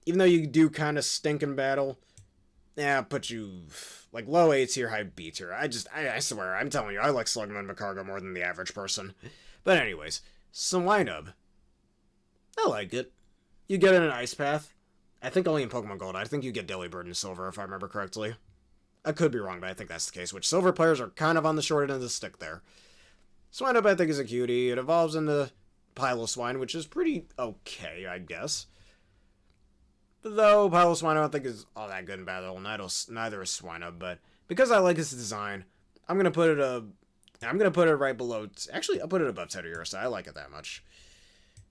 Even though you do kind of stink in battle, yeah, I'll put you like low A tier, high B tier. I swear, I'm telling you, I like Slugma and Magcargo more than the average person. But anyways, Swinub. I like it. You get it in an Ice Path. I think only in Pokemon Gold. I think you get Delibird in Silver, if I remember correctly. I could be wrong, but I think that's the case, which Silver players are kind of on the short end of the stick there. Swinub, I think, is a cutie. It evolves into Piloswine, which is pretty okay, I guess. Though Piloswine I don't think is all that good in battle, neither is Swinub, but because I like its design, I'm gonna put it right below. Actually, I'll put it above Teddiursa. I like it that much.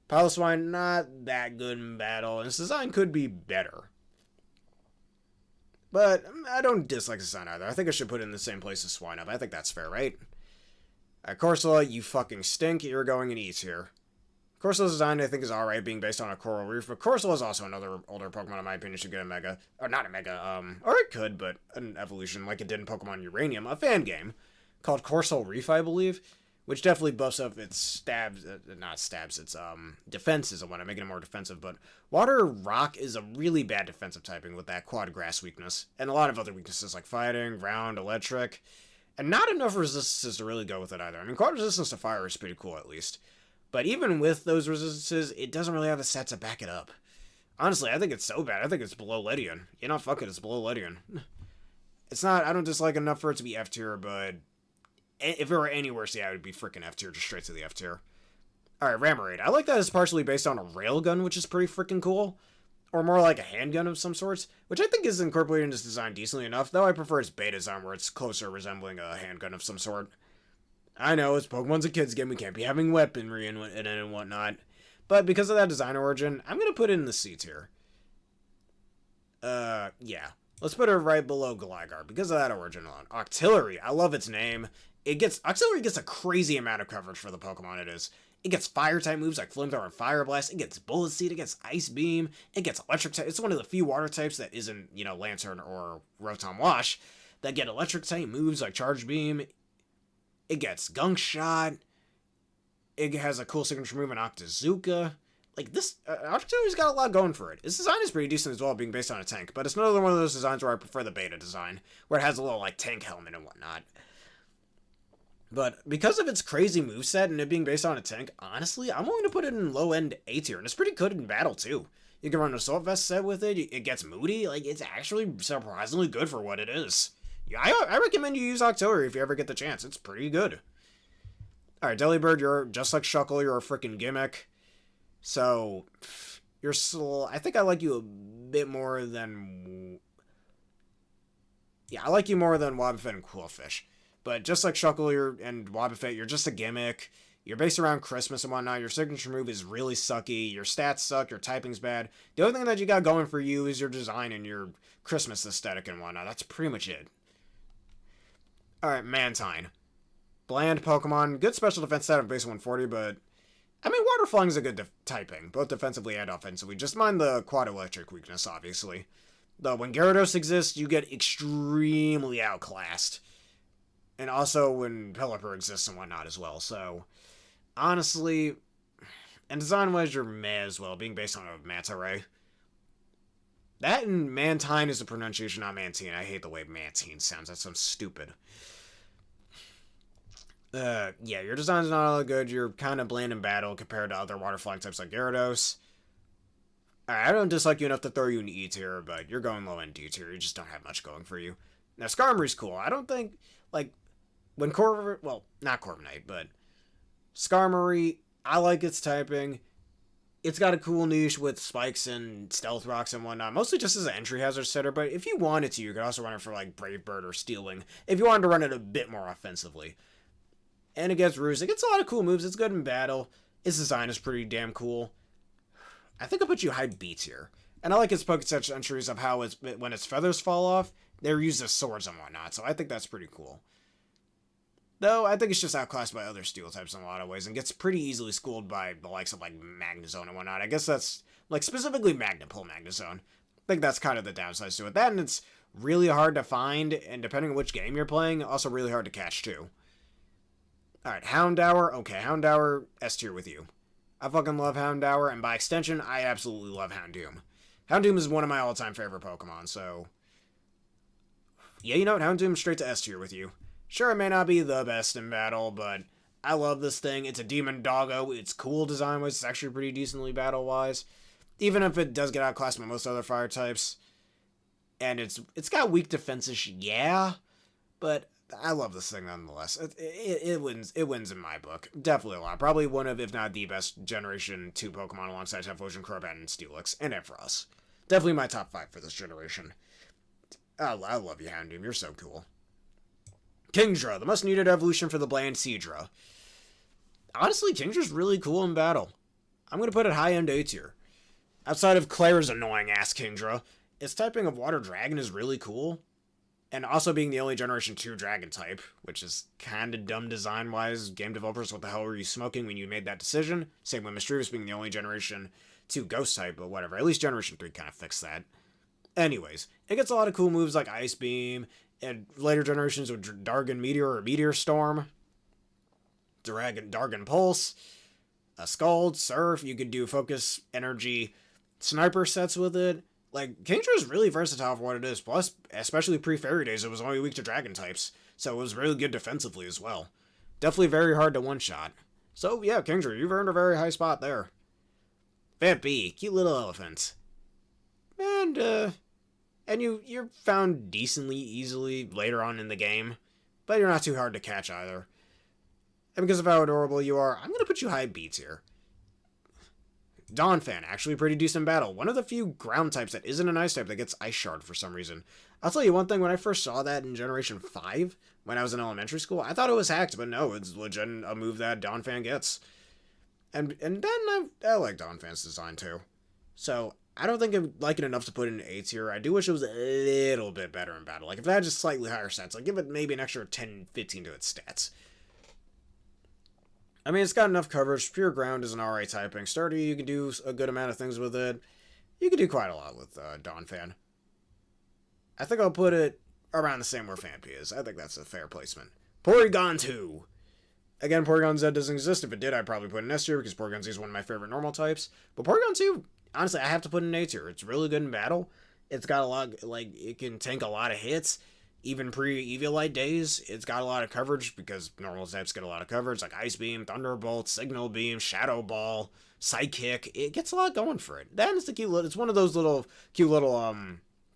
Piloswine not that good in battle, and its design could be better. But I don't dislike its design either. I think I should put it in the same place as Swinub. I think that's fair, right? Corsola, you fucking stink. You're going in E tier. Corsola's design, I think, is alright, being based on a Coral Reef, but Corsola is also another older Pokemon, in my opinion, should get a Mega. Or not a Mega, or it could, but an evolution, like it did in Pokemon Uranium, a fan game, called Coral Reef, I believe, which definitely buffs up its its defenses, I want to make it more defensive, but Water Rock is a really bad defensive typing with that Quad Grass weakness, and a lot of other weaknesses like Fighting, Ground, Electric, and not enough resistances to really go with it either. I mean, Quad Resistance to Fire is pretty cool, at least. But even with those resistances, it doesn't really have the stats to back it up. Honestly, I think it's so bad. I think it's below Ledian. You know, fuck it, it's below Ledian. It's not, I don't dislike enough for it to be F tier, but if it were any worse, yeah, it would be freaking F tier, just straight to the F tier. Alright, Ramarade. I like that it's partially based on a railgun, which is pretty freaking cool. Or more like a handgun of some sorts, which I think is incorporated in this design decently enough, though I prefer its beta design where it's closer resembling a handgun of some sort. I know, it's Pokemon's a kid's game, we can't be having weaponry and whatnot. But because of that design origin, I'm going to put it in the C tier. Yeah. Let's put it right below Gligar because of that origin alone. Octillery, I love its name. Octillery gets a crazy amount of coverage for the Pokemon it is. It gets Fire-type moves like Flamethrower and Fire Blast. It gets Bullet Seed. It gets Ice Beam. It gets Electric type. It's one of the few Water types that isn't, Lantern or Rotom Wash that get Electric type moves like Charge Beam. It gets Gunk Shot. It has a cool signature move in Octazooka. Like, this, Octillery's got a lot going for it. Its design is pretty decent as well, being based on a tank, but it's another one of those designs where I prefer the beta design, where it has a little, tank helmet and whatnot. But because of its crazy moveset and it being based on a tank, honestly, I'm willing to put it in low end A tier, and it's pretty good in battle too. You can run an Assault Vest set with it, it gets moody, like, it's actually surprisingly good for what it is. Yeah, I recommend you use Octillery if you ever get the chance, it's pretty good. Alright, Delibird, you're just like Shuckle, you're a freaking gimmick. So, you're still, I think I like you a bit more than... Yeah, I like you more than Wobbuffet and Quillfish. But just like Shuckle and Wobbuffet, you're just a gimmick. You're based around Christmas and whatnot. Your signature move is really sucky. Your stats suck. Your typing's bad. The only thing that you got going for you is your design and your Christmas aesthetic and whatnot. That's pretty much it. Alright, Mantine. Bland Pokemon. Good special defense stat of base 140, but... I mean, Water Flying is a good typing, both defensively and offensively. Just mind the Quad Electric weakness, obviously. Though, when Gyarados exists, you get extremely outclassed. And also when Pelipper exists and whatnot as well. So, honestly, and design-wise, you're meh as well, being based on a Manta Ray. That and Mantine is the pronunciation, not Mantine. I hate the way Mantine sounds. That sounds stupid. Yeah, your design's not all good. You're kind of bland in battle compared to other water-flying types like Gyarados. I don't dislike you enough to throw you in E tier, but you're going low in D tier. You just don't have much going for you. Now, Skarmory's cool. I don't think, like... When well, not Corviknight, but Skarmory, I like its typing. It's got a cool niche with spikes and stealth rocks and whatnot, mostly just as an entry hazard setter, but if you wanted to, you could also run it for, like, Brave Bird or Steel Wing, if you wanted to run it a bit more offensively. And against Ruse, it gets a lot of cool moves, it's good in battle, its design is pretty damn cool. I think I'll put you high B tier. And I like its Poketouch entries of how when its feathers fall off, they're used as swords and whatnot, so I think that's pretty cool. Though, I think it's just outclassed by other steel types in a lot of ways, and gets pretty easily schooled by the likes of, like, Magnezone and whatnot. I guess that's, like, specifically Magnapult Magnezone. I think that's kind of the downside to it. That, and it's really hard to find, and depending on which game you're playing, also really hard to catch, too. Alright, Houndour. Okay, Houndour, S tier with you. I fucking love Houndour, and by extension, I absolutely love Houndoom. Houndoom is one of my all-time favorite Pokemon, so... Yeah, you know what? Houndoom straight to S tier with you. Sure, it may not be the best in battle, but I love this thing. It's a demon doggo. It's cool design-wise. It's actually pretty decently battle-wise. Even if it does get outclassed by most other fire types. And it's got weak defenses, yeah. But I love this thing nonetheless. It wins in my book. Definitely a lot. Probably one of, if not the best Generation 2 Pokemon alongside Typhlosion, Crobat, and Steelix. And Ampharos. Definitely my top 5 for this generation. I love you, Houndoom. You're so cool. Kingdra, the most needed evolution for the bland Seadra. Honestly, Kingdra's really cool in battle. I'm going to put it high-end A tier. Outside of Claire's annoying-ass Kingdra, its typing of Water Dragon is really cool. And also being the only Generation 2 Dragon type, which is kind of dumb design-wise. Game developers, what the hell were you smoking when you made that decision? Same with Mischievous being the only Generation 2 Ghost type, but whatever. At least Generation 3 kind of fixed that. Anyways, it gets a lot of cool moves like Ice Beam, and later generations with Dargon Meteor or Meteor Storm, Dargon Pulse, a Scald, Surf. You could do Focus, Energy, Sniper sets with it. Like, Kingdra is really versatile for what it is. Plus, especially pre-Fairy Days, it was only weak to Dragon types, so it was really good defensively as well. Definitely very hard to one-shot. So, yeah, Kingdra, you've earned a very high spot there. Vampy, cute little elephant. And you're found decently easily later on in the game, but you're not too hard to catch either. And because of how adorable you are, I'm going to put you high B tier. Donphan, actually pretty decent battle. One of the few ground types that isn't an ice type that gets Ice Shard for some reason. I'll tell you one thing, when I first saw that in Generation 5, when I was in elementary school, I thought it was hacked, but no, it's legit a move that Donphan gets. And then I like Donphan's design too. So, I don't think I like it enough to put it in A tier. I do wish it was a little bit better in battle. Like, if it had just slightly higher stats, like, give it maybe an extra 10, 15 to its stats. I mean, it's got enough coverage. Pure Ground is an alright typing. Sturdy, you can do a good amount of things with it. You can do quite a lot with Donphan. I think I'll put it around the same where Phanpy is. I think that's a fair placement. Porygon 2. Again, Porygon Z doesn't exist. If it did, I'd probably put it in S tier because Porygon Z is one of my favorite normal types. But Porygon 2, honestly, I have to put in A tier. It's really good in battle. It's got a lot, like, it can tank a lot of hits. Even pre-Eviolite days, it's got a lot of coverage because normal types get a lot of coverage, like Ice Beam, Thunderbolt, Signal Beam, Shadow Ball, Psychic. It gets a lot going for it. Then it's the cute little, it's one of those little, cute little,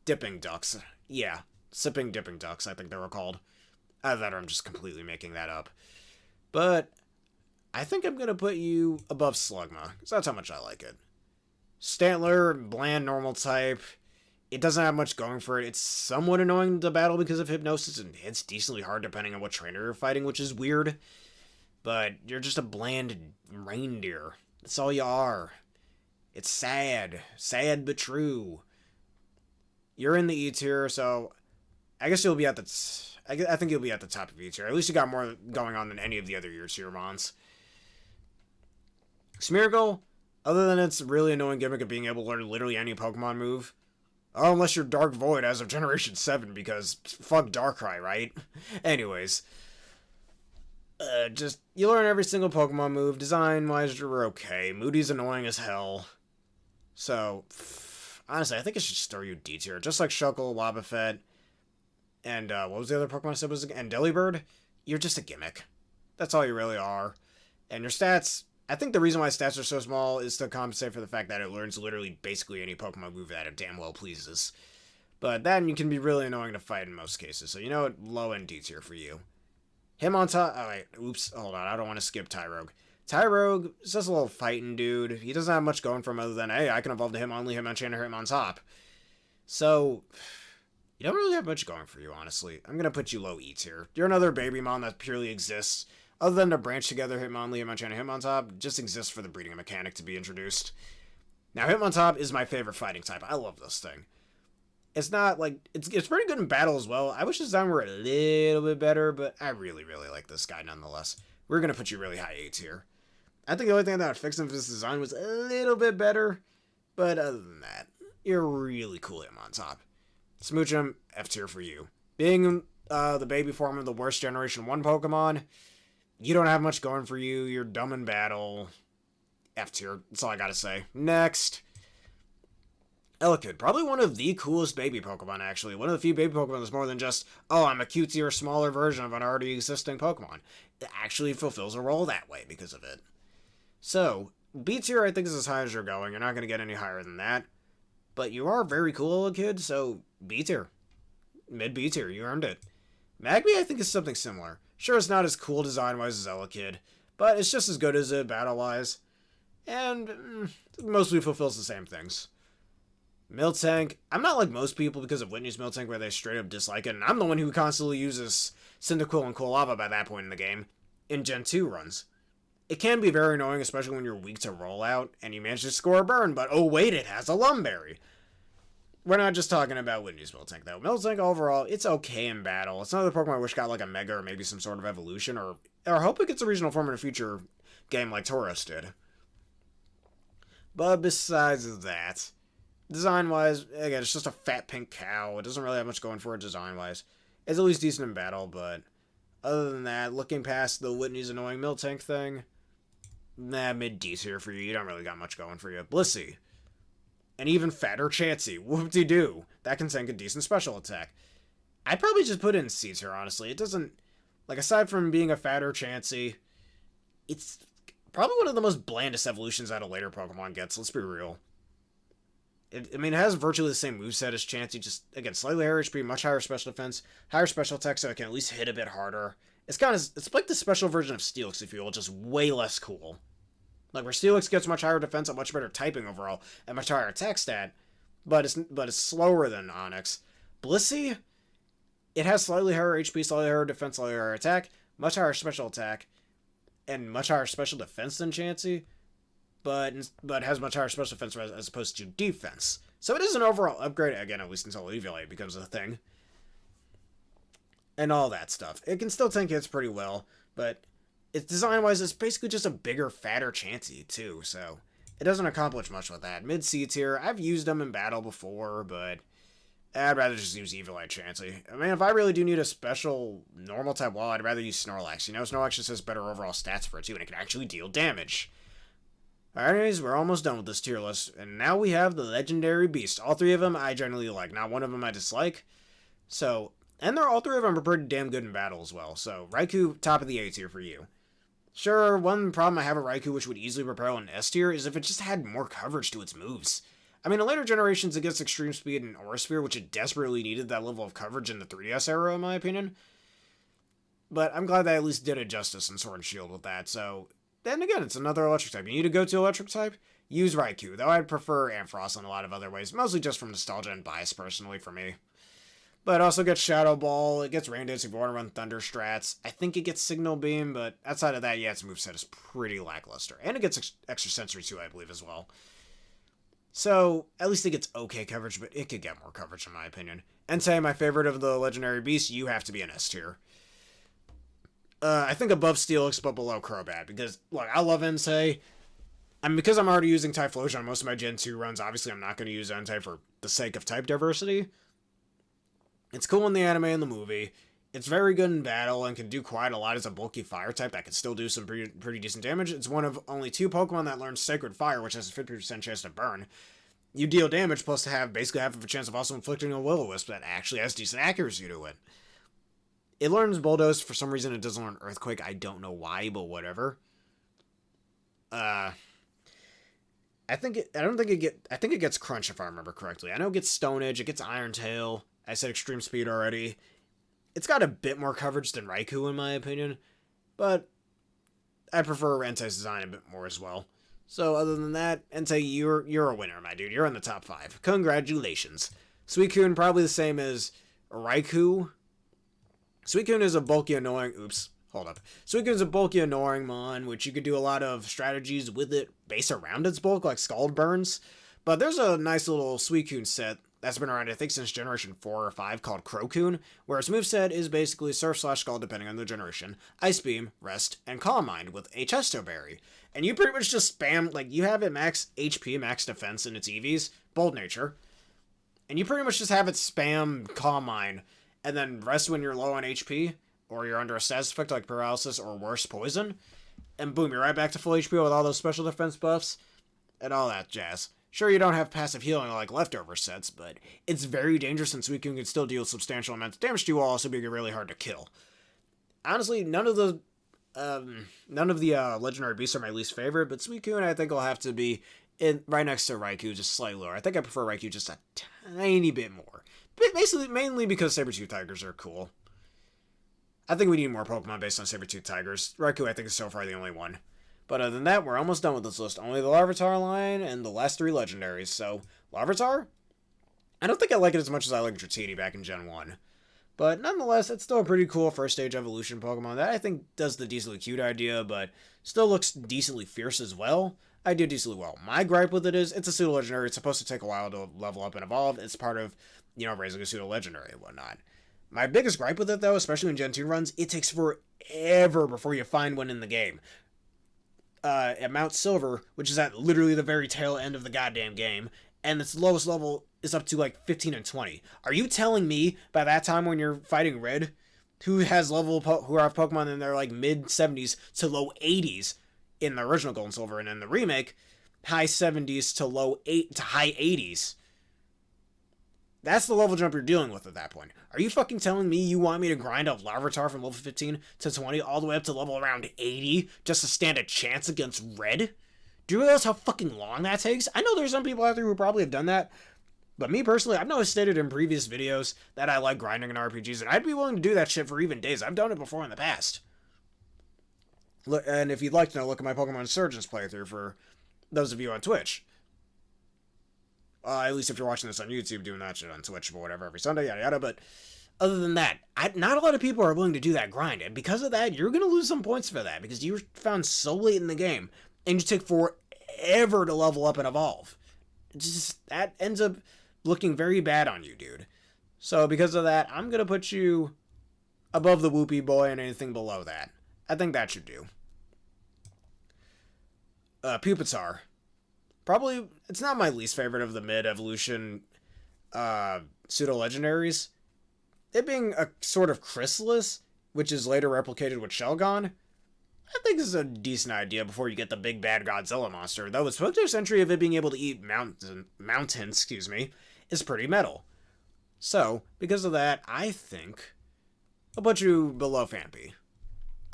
dipping ducks. Yeah, sipping dipping ducks, I think they were called. Either that or I'm just completely making that up. But I think I'm going to put you above Slugma, because that's how much I like it. Stantler, bland normal type. It doesn't have much going for it. It's somewhat annoying to battle because of Hypnosis, and it's decently hard depending on what trainer you're fighting, which is weird. But you're just a bland reindeer. That's all you are. It's sad. Sad but true. You're in the E tier, so I guess you'll be at the... I think you'll be at the top of E tier. At least you got more going on than any of the other year tier mons. Smeargle, other than its really annoying gimmick of being able to learn literally any Pokemon move, oh, unless you're Dark Void as of Generation 7, because fuck Darkrai, right? Anyways. Just, you learn every single Pokemon move. Design-wise, you're okay. Moody's annoying as hell. So, honestly, I think it should just throw you D tier. Just like Shuckle, Wobbuffet, and, what was the other Pokemon I said was again? And Delibird? You're just a gimmick. That's all you really are. And your stats, I think the reason why stats are so small is to compensate for the fact that it learns literally basically any Pokemon move that it damn well pleases. But then you can be really annoying to fight in most cases. So you know what? Low end D tier for you. Him on top. Oh, wait. Oops. Hold on. I don't want to skip Tyrogue. Tyrogue is just a little fighting dude. He doesn't have much going for him other than, hey, I can evolve to Hitmonlee, Hitmonchan, or Hitmontop. So, you don't really have much going for you, honestly. I'm going to put you low E tier. You're another Babymon that purely exists. Other than to branch together, Hitmonlee, Hitmonchan, and Hitmontop just exists for the breeding mechanic to be introduced. Now, Hitmontop is my favorite fighting type. I love this thing. It's not, like, it's pretty good in battle as well. I wish his design were a little bit better, but I really, really like this guy nonetheless. We're going to put you really high A tier. I think the only thing that would fix him if his design was a little bit better, but other than that, you're really cool Hitmontop. Smoochum, F tier for you. Being the baby form of the worst Generation 1 Pokemon, you don't have much going for you. You're dumb in battle. F tier. That's all I gotta say. Next. Elekid. Probably one of the coolest baby Pokemon, actually. One of the few baby Pokemon that's more than just, oh, I'm a cutesy or smaller version of an already existing Pokemon. It actually fulfills a role that way because of it. So, B tier I think is as high as you're going. You're not going to get any higher than that. But you are very cool, Elekid, so B tier. Mid B tier. You earned it. Magby I think is something similar. Sure, it's not as cool design-wise as Elekid, but it's just as good as it battle-wise. And mostly fulfills the same things. Miltank, I'm not like most people because of Whitney's Miltank where they straight up dislike it, and I'm the one who constantly uses Cyndaquil and Quilava by that point in the game, in Gen 2 runs. It can be very annoying, especially when you're weak to rollout, and you manage to score a burn, but oh wait, it has a Lumberry. We're not just talking about Whitney's Miltank though. Miltank overall, it's okay in battle. It's another Pokemon I wish got like a Mega or maybe some sort of evolution, or hope it gets a regional form in a future game like Tauros did. But besides that, design-wise, again, it's just a fat pink cow. It doesn't really have much going for it design-wise. It's at least decent in battle, but other than that, looking past the Whitney's annoying Miltank thing, nah, mid-D tier for you. You don't really got much going for you. Blissey. An even fatter Chansey. Whoop-de-doo. That can sink a decent special attack. I'd probably just put it in C tier, honestly. It doesn't, like, aside from being a fatter Chansey, it's probably one of the most blandest evolutions that a later Pokemon gets, let's be real. I mean, it has virtually the same moveset as Chansey, just, again, slightly higher HP, much higher special defense, higher special attack, so it can at least hit a bit harder. It's kind of, it's like the special version of Steelix, if you will, just way less cool. Like, where Steelix gets much higher defense, a much better typing overall, and much higher attack stat, but it's slower than Onix. Blissey, it has slightly higher HP, slightly higher defense, slightly higher attack, much higher special attack, and much higher special defense than Chansey, but has much higher special defense as opposed to defense. So it is an overall upgrade, again, at least until Eviolite becomes a thing. And all that stuff. It can still tank hits pretty well, but it's design-wise, it's basically just a bigger, fatter Chansey, too, so it doesn't accomplish much with that. Mid-C tier, I've used them in battle before, but I'd rather just use Eviolite Chansey. I mean, if I really do need a special normal type wall, I'd rather use Snorlax. You know, Snorlax just has better overall stats for it, too, and it can actually deal damage. Alright, anyways, we're almost done with this tier list, and now we have the Legendary Beast. All three of them I generally like, not one of them I dislike. So, And all three of them are pretty damn good in battle as well. So Raikou, top of the A tier for you. Sure, one problem I have with Raikou, which would easily propel an S tier, is if it just had more coverage to its moves. I mean, in later generations, it gets Extreme Speed and Aura Sphere, which it desperately needed that level of coverage in the 3DS era, in my opinion. But I'm glad they at least did it justice in Sword and Shield with that, so... Then again, it's another electric type. You need to go to electric type? Use Raikou, though I'd prefer Ampharos in a lot of other ways, mostly just from nostalgia and bias, personally, for me. But it also gets Shadow Ball, it gets Rain Dance if you want to run Thunder strats. I think it gets Signal Beam, but outside of that, yeah, its moveset is pretty lackluster. And it gets Extra Sensory too, I believe, as well. So, at least it gets okay coverage, but it could get more coverage, in my opinion. Entei, my favorite of the Legendary Beasts, you have to be an S tier. I think above Steelix, but below Crobat, because, look, I love Entei. Because I'm already using Typhlosion on most of my Gen 2 runs, obviously I'm not going to use Entei for the sake of type diversity. It's cool in the anime and the movie. It's very good in battle and can do quite a lot as a bulky fire type that can still do some pretty decent damage. It's one of only 2 Pokemon that learns Sacred Fire, which has a 50% chance to burn. You deal damage plus to have basically half of a chance of also inflicting a Will-O-Wisp that actually has decent accuracy to it. It learns Bulldoze. For some reason it doesn't learn Earthquake. I don't know why, but whatever. I think it gets Crunch if I remember correctly. I know it gets Stone Edge, it gets Iron Tail. I said Extreme Speed already. It's got a bit more coverage than Raikou in my opinion, but I prefer Entei's design a bit more as well. So other than that, Entei, you're a winner, my dude. You're in the top 5. Congratulations. Suicune, probably the same as Raikou. Suicune is a bulky, annoying... Oops. Hold up. Suicune's a bulky, annoying mon, which you could do a lot of strategies with it based around its bulk, like Scald Burns. But there's a nice little Suicune set that's been around, I think, since Generation 4 or 5 called Crocune, where its moveset is basically Surf/Scald depending on the generation, Ice Beam, Rest, and Calm Mind with a Chesto Berry. And you pretty much just spam, like, you have it max HP, max defense in its EVs, Bold Nature, and you pretty much just have it spam Calm Mind, and then Rest when you're low on HP, or you're under a status effect like Paralysis or worse, Poison, and boom, you're right back to full HP with all those special defense buffs, and all that jazz. Sure, you don't have passive healing like leftover sets, but it's very dangerous and Suicune can still deal substantial amounts of damage to you while also being really hard to kill. Honestly, none of the legendary beasts are my least favorite, but Suicune I think will have to be right next to Raikou, just slightly lower. I think I prefer Raikou just a tiny bit more. But basically, mainly because Saber-Tooth Tigers are cool. I think we need more Pokemon based on Saber-Tooth Tigers. Raikou I think is so far the only one. But other than that, we're almost done with this list. Only the Larvitar line and the last 3 legendaries. So, Larvitar? I don't think I like it as much as I like Dratini back in Gen 1. But nonetheless, it's still a pretty cool first stage evolution Pokemon that I think does the decently cute idea, but still looks decently fierce as well. I do decently well. My gripe with it is, it's a pseudo-legendary. It's supposed to take a while to level up and evolve. It's part of, raising a pseudo-legendary and whatnot. My biggest gripe with it, though, especially in Gen 2 runs, it takes forever before you find one in the game. At Mount Silver, which is at literally the very tail end of the goddamn game, and its lowest level is up to like 15 and 20. Are you telling me by that time when you're fighting Red, who have Pokemon in their like mid 70s to low 80s in the original Gold and Silver, and in the remake, high 70s to high 80s? That's the level jump you're dealing with at that point. Are you fucking telling me you want me to grind up Larvitar from level 15 to 20 all the way up to level around 80 just to stand a chance against Red? Do you realize how fucking long that takes? I know there's some people out there who probably have done that, but me personally, I've always stated in previous videos that I like grinding in RPGs, and I'd be willing to do that shit for even days. I've done it before in the past. Look, and if you'd like to know, look at my Pokemon Surgeons playthrough for those of you on Twitch. At least if you're watching this on YouTube, doing that shit on Twitch or whatever every Sunday, yada yada. But other than that, not a lot of people are willing to do that grind. And because of that, you're going to lose some points for that. Because you were found so late in the game. And you take forever to level up and evolve. That ends up looking very bad on you, dude. So because of that, I'm going to put you above the Whoopie Boy and anything below that. I think that should do. Pupitar. Probably, it's not my least favorite of the mid-evolution pseudo-legendaries. It being a sort of chrysalis, which is later replicated with Shelgon, I think this is a decent idea before you get the big bad Godzilla monster, though the Spokesperson entry of it being able to eat mountains, is pretty metal. So, because of that, I think I'll put you below Phanpy.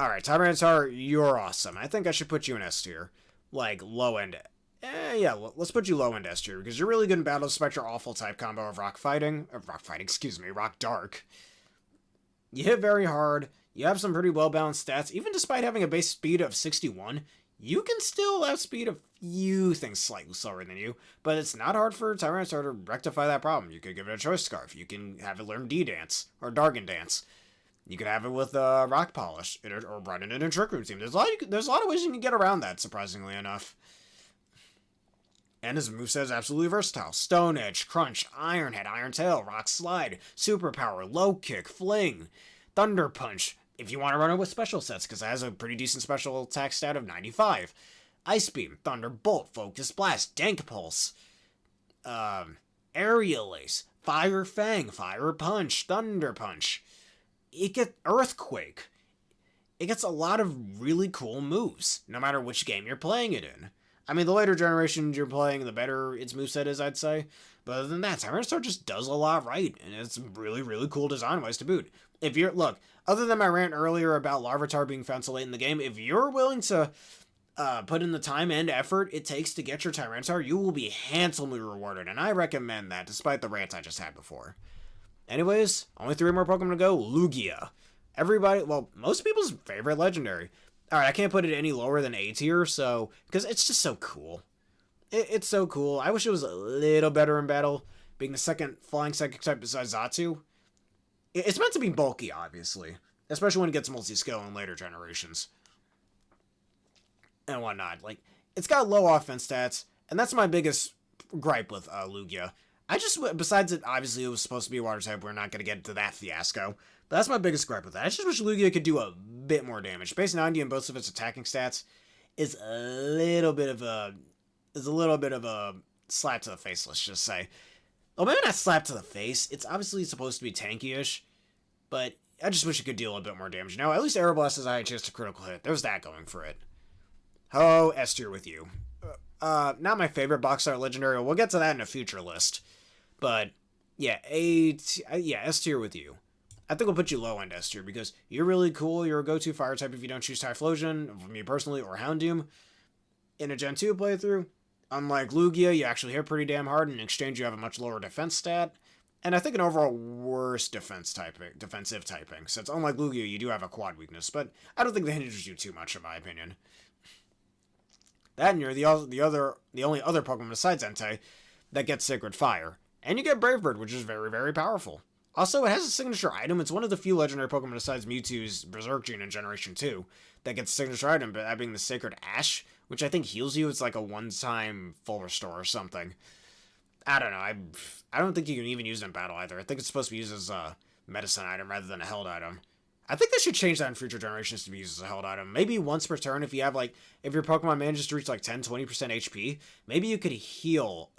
Alright, Tyranitar, you're awesome. I think I should put you in S tier. Like, low end. Yeah, let's put you low end S tier, because you're really good in battle despite your awful type combo of rock fighting, rock dark. You hit very hard, you have some pretty well balanced stats, even despite having a base speed of 61, you can still outspeed a few things slightly slower than you, but it's not hard for Tyranitar to rectify that problem. You could give it a Choice Scarf, you can have it learn D-Dance, or Dargon Dance. You could have it with Rock Polish, or run it in a Trick Room team. There's a lot of ways you can get around that, surprisingly enough. And his moveset is absolutely versatile. Stone Edge, Crunch, Iron Head, Iron Tail, Rock Slide, Superpower, Low Kick, Fling, Thunder Punch, if you want to run it with special sets, because it has a pretty decent special attack stat of 95. Ice Beam, Thunderbolt, Focus Blast, Dank Pulse, Aerial Ace, Fire Fang, Fire Punch, Thunder Punch. It gets Earthquake. It gets a lot of really cool moves, no matter which game you're playing it in. I mean, the later generations you're playing, the better its moveset is, I'd say. But other than that, Tyranitar just does a lot right, and it's really, really cool design-wise to boot. If you're, look, other than my rant earlier about Larvitar being found so late in the game, if you're willing to put in the time and effort it takes to get your Tyranitar, you will be handsomely rewarded, and I recommend that, despite the rant I just had before. Anyways, only 3 more Pokemon to go. Lugia. Everybody, well, most people's favorite legendary. Alright, I can't put it any lower than A tier, so, because it's just so cool. It's so cool. I wish it was a little better in battle, being the second flying psychic type besides Xatu. It's meant to be bulky, obviously, especially when it gets multi-skill in later generations. And whatnot. Like, it's got low offense stats, and that's my biggest gripe with Lugia. Besides it, obviously it was supposed to be a water type, we're not going to get into that fiasco. But that's my biggest gripe with that. I just wish Lugia could do a bit more damage. Base 90 in both of its attacking stats is a little bit of a slap to the face, let's just say. Well, maybe not slap to the face. It's obviously supposed to be tanky-ish, but I just wish it could deal a bit more damage. Now, at least Aeroblast has a high chance to critical hit. There's that going for it. Oh, S tier with you. Not my favorite box art legendary. We'll get to that in a future list. But, yeah, S tier with you. I think we'll put you low end S tier because you're really cool. You're a go-to fire type if you don't choose Typhlosion, for me personally, or Houndoom. In a Gen 2 playthrough, unlike Lugia, you actually hit pretty damn hard, and in exchange you have a much lower defense stat. And I think an overall worse defensive typing, since unlike Lugia, you do have a quad weakness, but I don't think that hinders you too much, in my opinion. That and you're the only other Pokemon besides Entei that gets Sacred Fire. And you get Brave Bird, which is very, very powerful. Also, it has a signature item. It's one of the few legendary Pokemon besides Mewtwo's Berserk Gene in Generation 2 that gets a signature item, but that being the Sacred Ash, which I think heals you. It's like a one-time full restore or something. I don't know. I don't think you can even use it in battle either. I think it's supposed to be used as a medicine item rather than a held item. I think they should change that in future generations to be used as a held item. Maybe once per turn, if your Pokemon manages to reach like 10-20% HP, maybe you could heal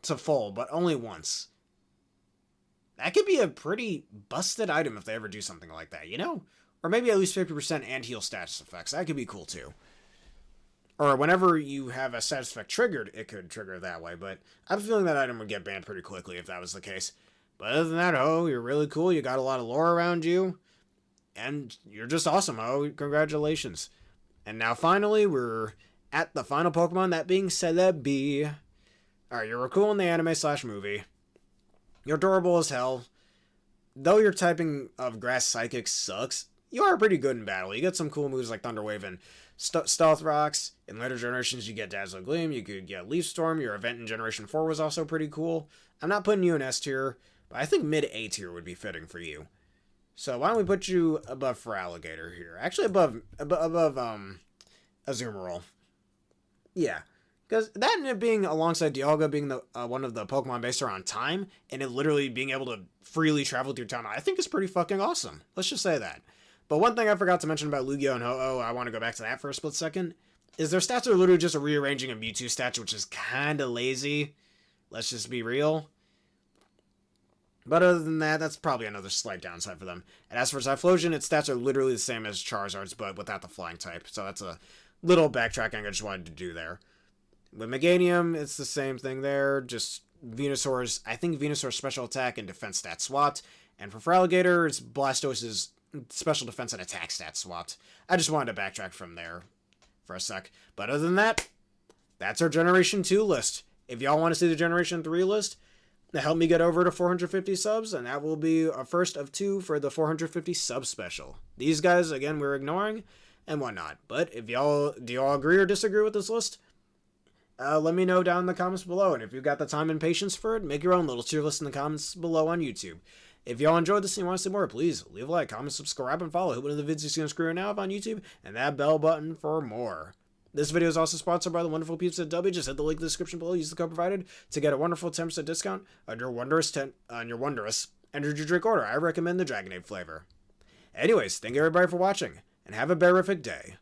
to full, but only once. That could be a pretty busted item if they ever do something like that, you know? Or maybe at least 50% and heal status effects. That could be cool too. Or whenever you have a status effect triggered, it could trigger that way, but I have a feeling that item would get banned pretty quickly if that was the case. But other than that, oh, you're really cool, you got a lot of lore around you, and you're just awesome, oh, congratulations. And now finally, we're at the final Pokemon, that being Celebi. Alright, you're cool in the anime/movie. You're adorable as hell. Though your typing of Grass Psychic sucks, you are pretty good in battle. You get some cool moves like Thunder Wave and Stealth Rocks. In later generations, you get Dazzle Gleam. You could get Leaf Storm. Your event in Generation 4 was also pretty cool. I'm not putting you in S tier, but I think mid A tier would be fitting for you. So why don't we put you above Feraligatr here? Actually, above Azumarill. Yeah. Because that and it being alongside Dialga being the one of the Pokemon based around time, and it literally being able to freely travel through time, I think is pretty fucking awesome. Let's just say that. But one thing I forgot to mention about Lugia and Ho-Oh, I want to go back to that for a split second, is their stats are literally just a rearranging of Mewtwo stats, which is kind of lazy. Let's just be real. But other than that, that's probably another slight downside for them. And as for Typhlosion, its stats are literally the same as Charizard's, but without the flying type. So that's a little backtracking I just wanted to do there. With Meganium, it's the same thing there, just Venusaur's, I think Venusaur's special attack and defense stat swapped. And for Feraligatr, it's Blastos's special defense and attack stat swapped. I just wanted to backtrack from there for a sec. But other than that, that's our Generation 2 list. If y'all want to see the Generation 3 list, help me get over to 450 subs, and that will be a first of 2 for the 450 sub special. These guys, again, we're ignoring and whatnot. But if do y'all agree or disagree with this list? Let me know down in the comments below, and if you've got the time and patience for it, make your own little tier list in the comments below on YouTube. If y'all enjoyed this and you want to see more, please leave a like, comment, subscribe, and follow. Hit one of the videos you see on screen right now on YouTube, and that bell button for more. This video is also sponsored by the wonderful peeps at W. Just hit the link in the description below. Use the code provided to get a wonderful 10% discount on your wondrous energy drink order. I recommend the Dragonade flavor. Anyways, thank you everybody for watching, and have a berrific day.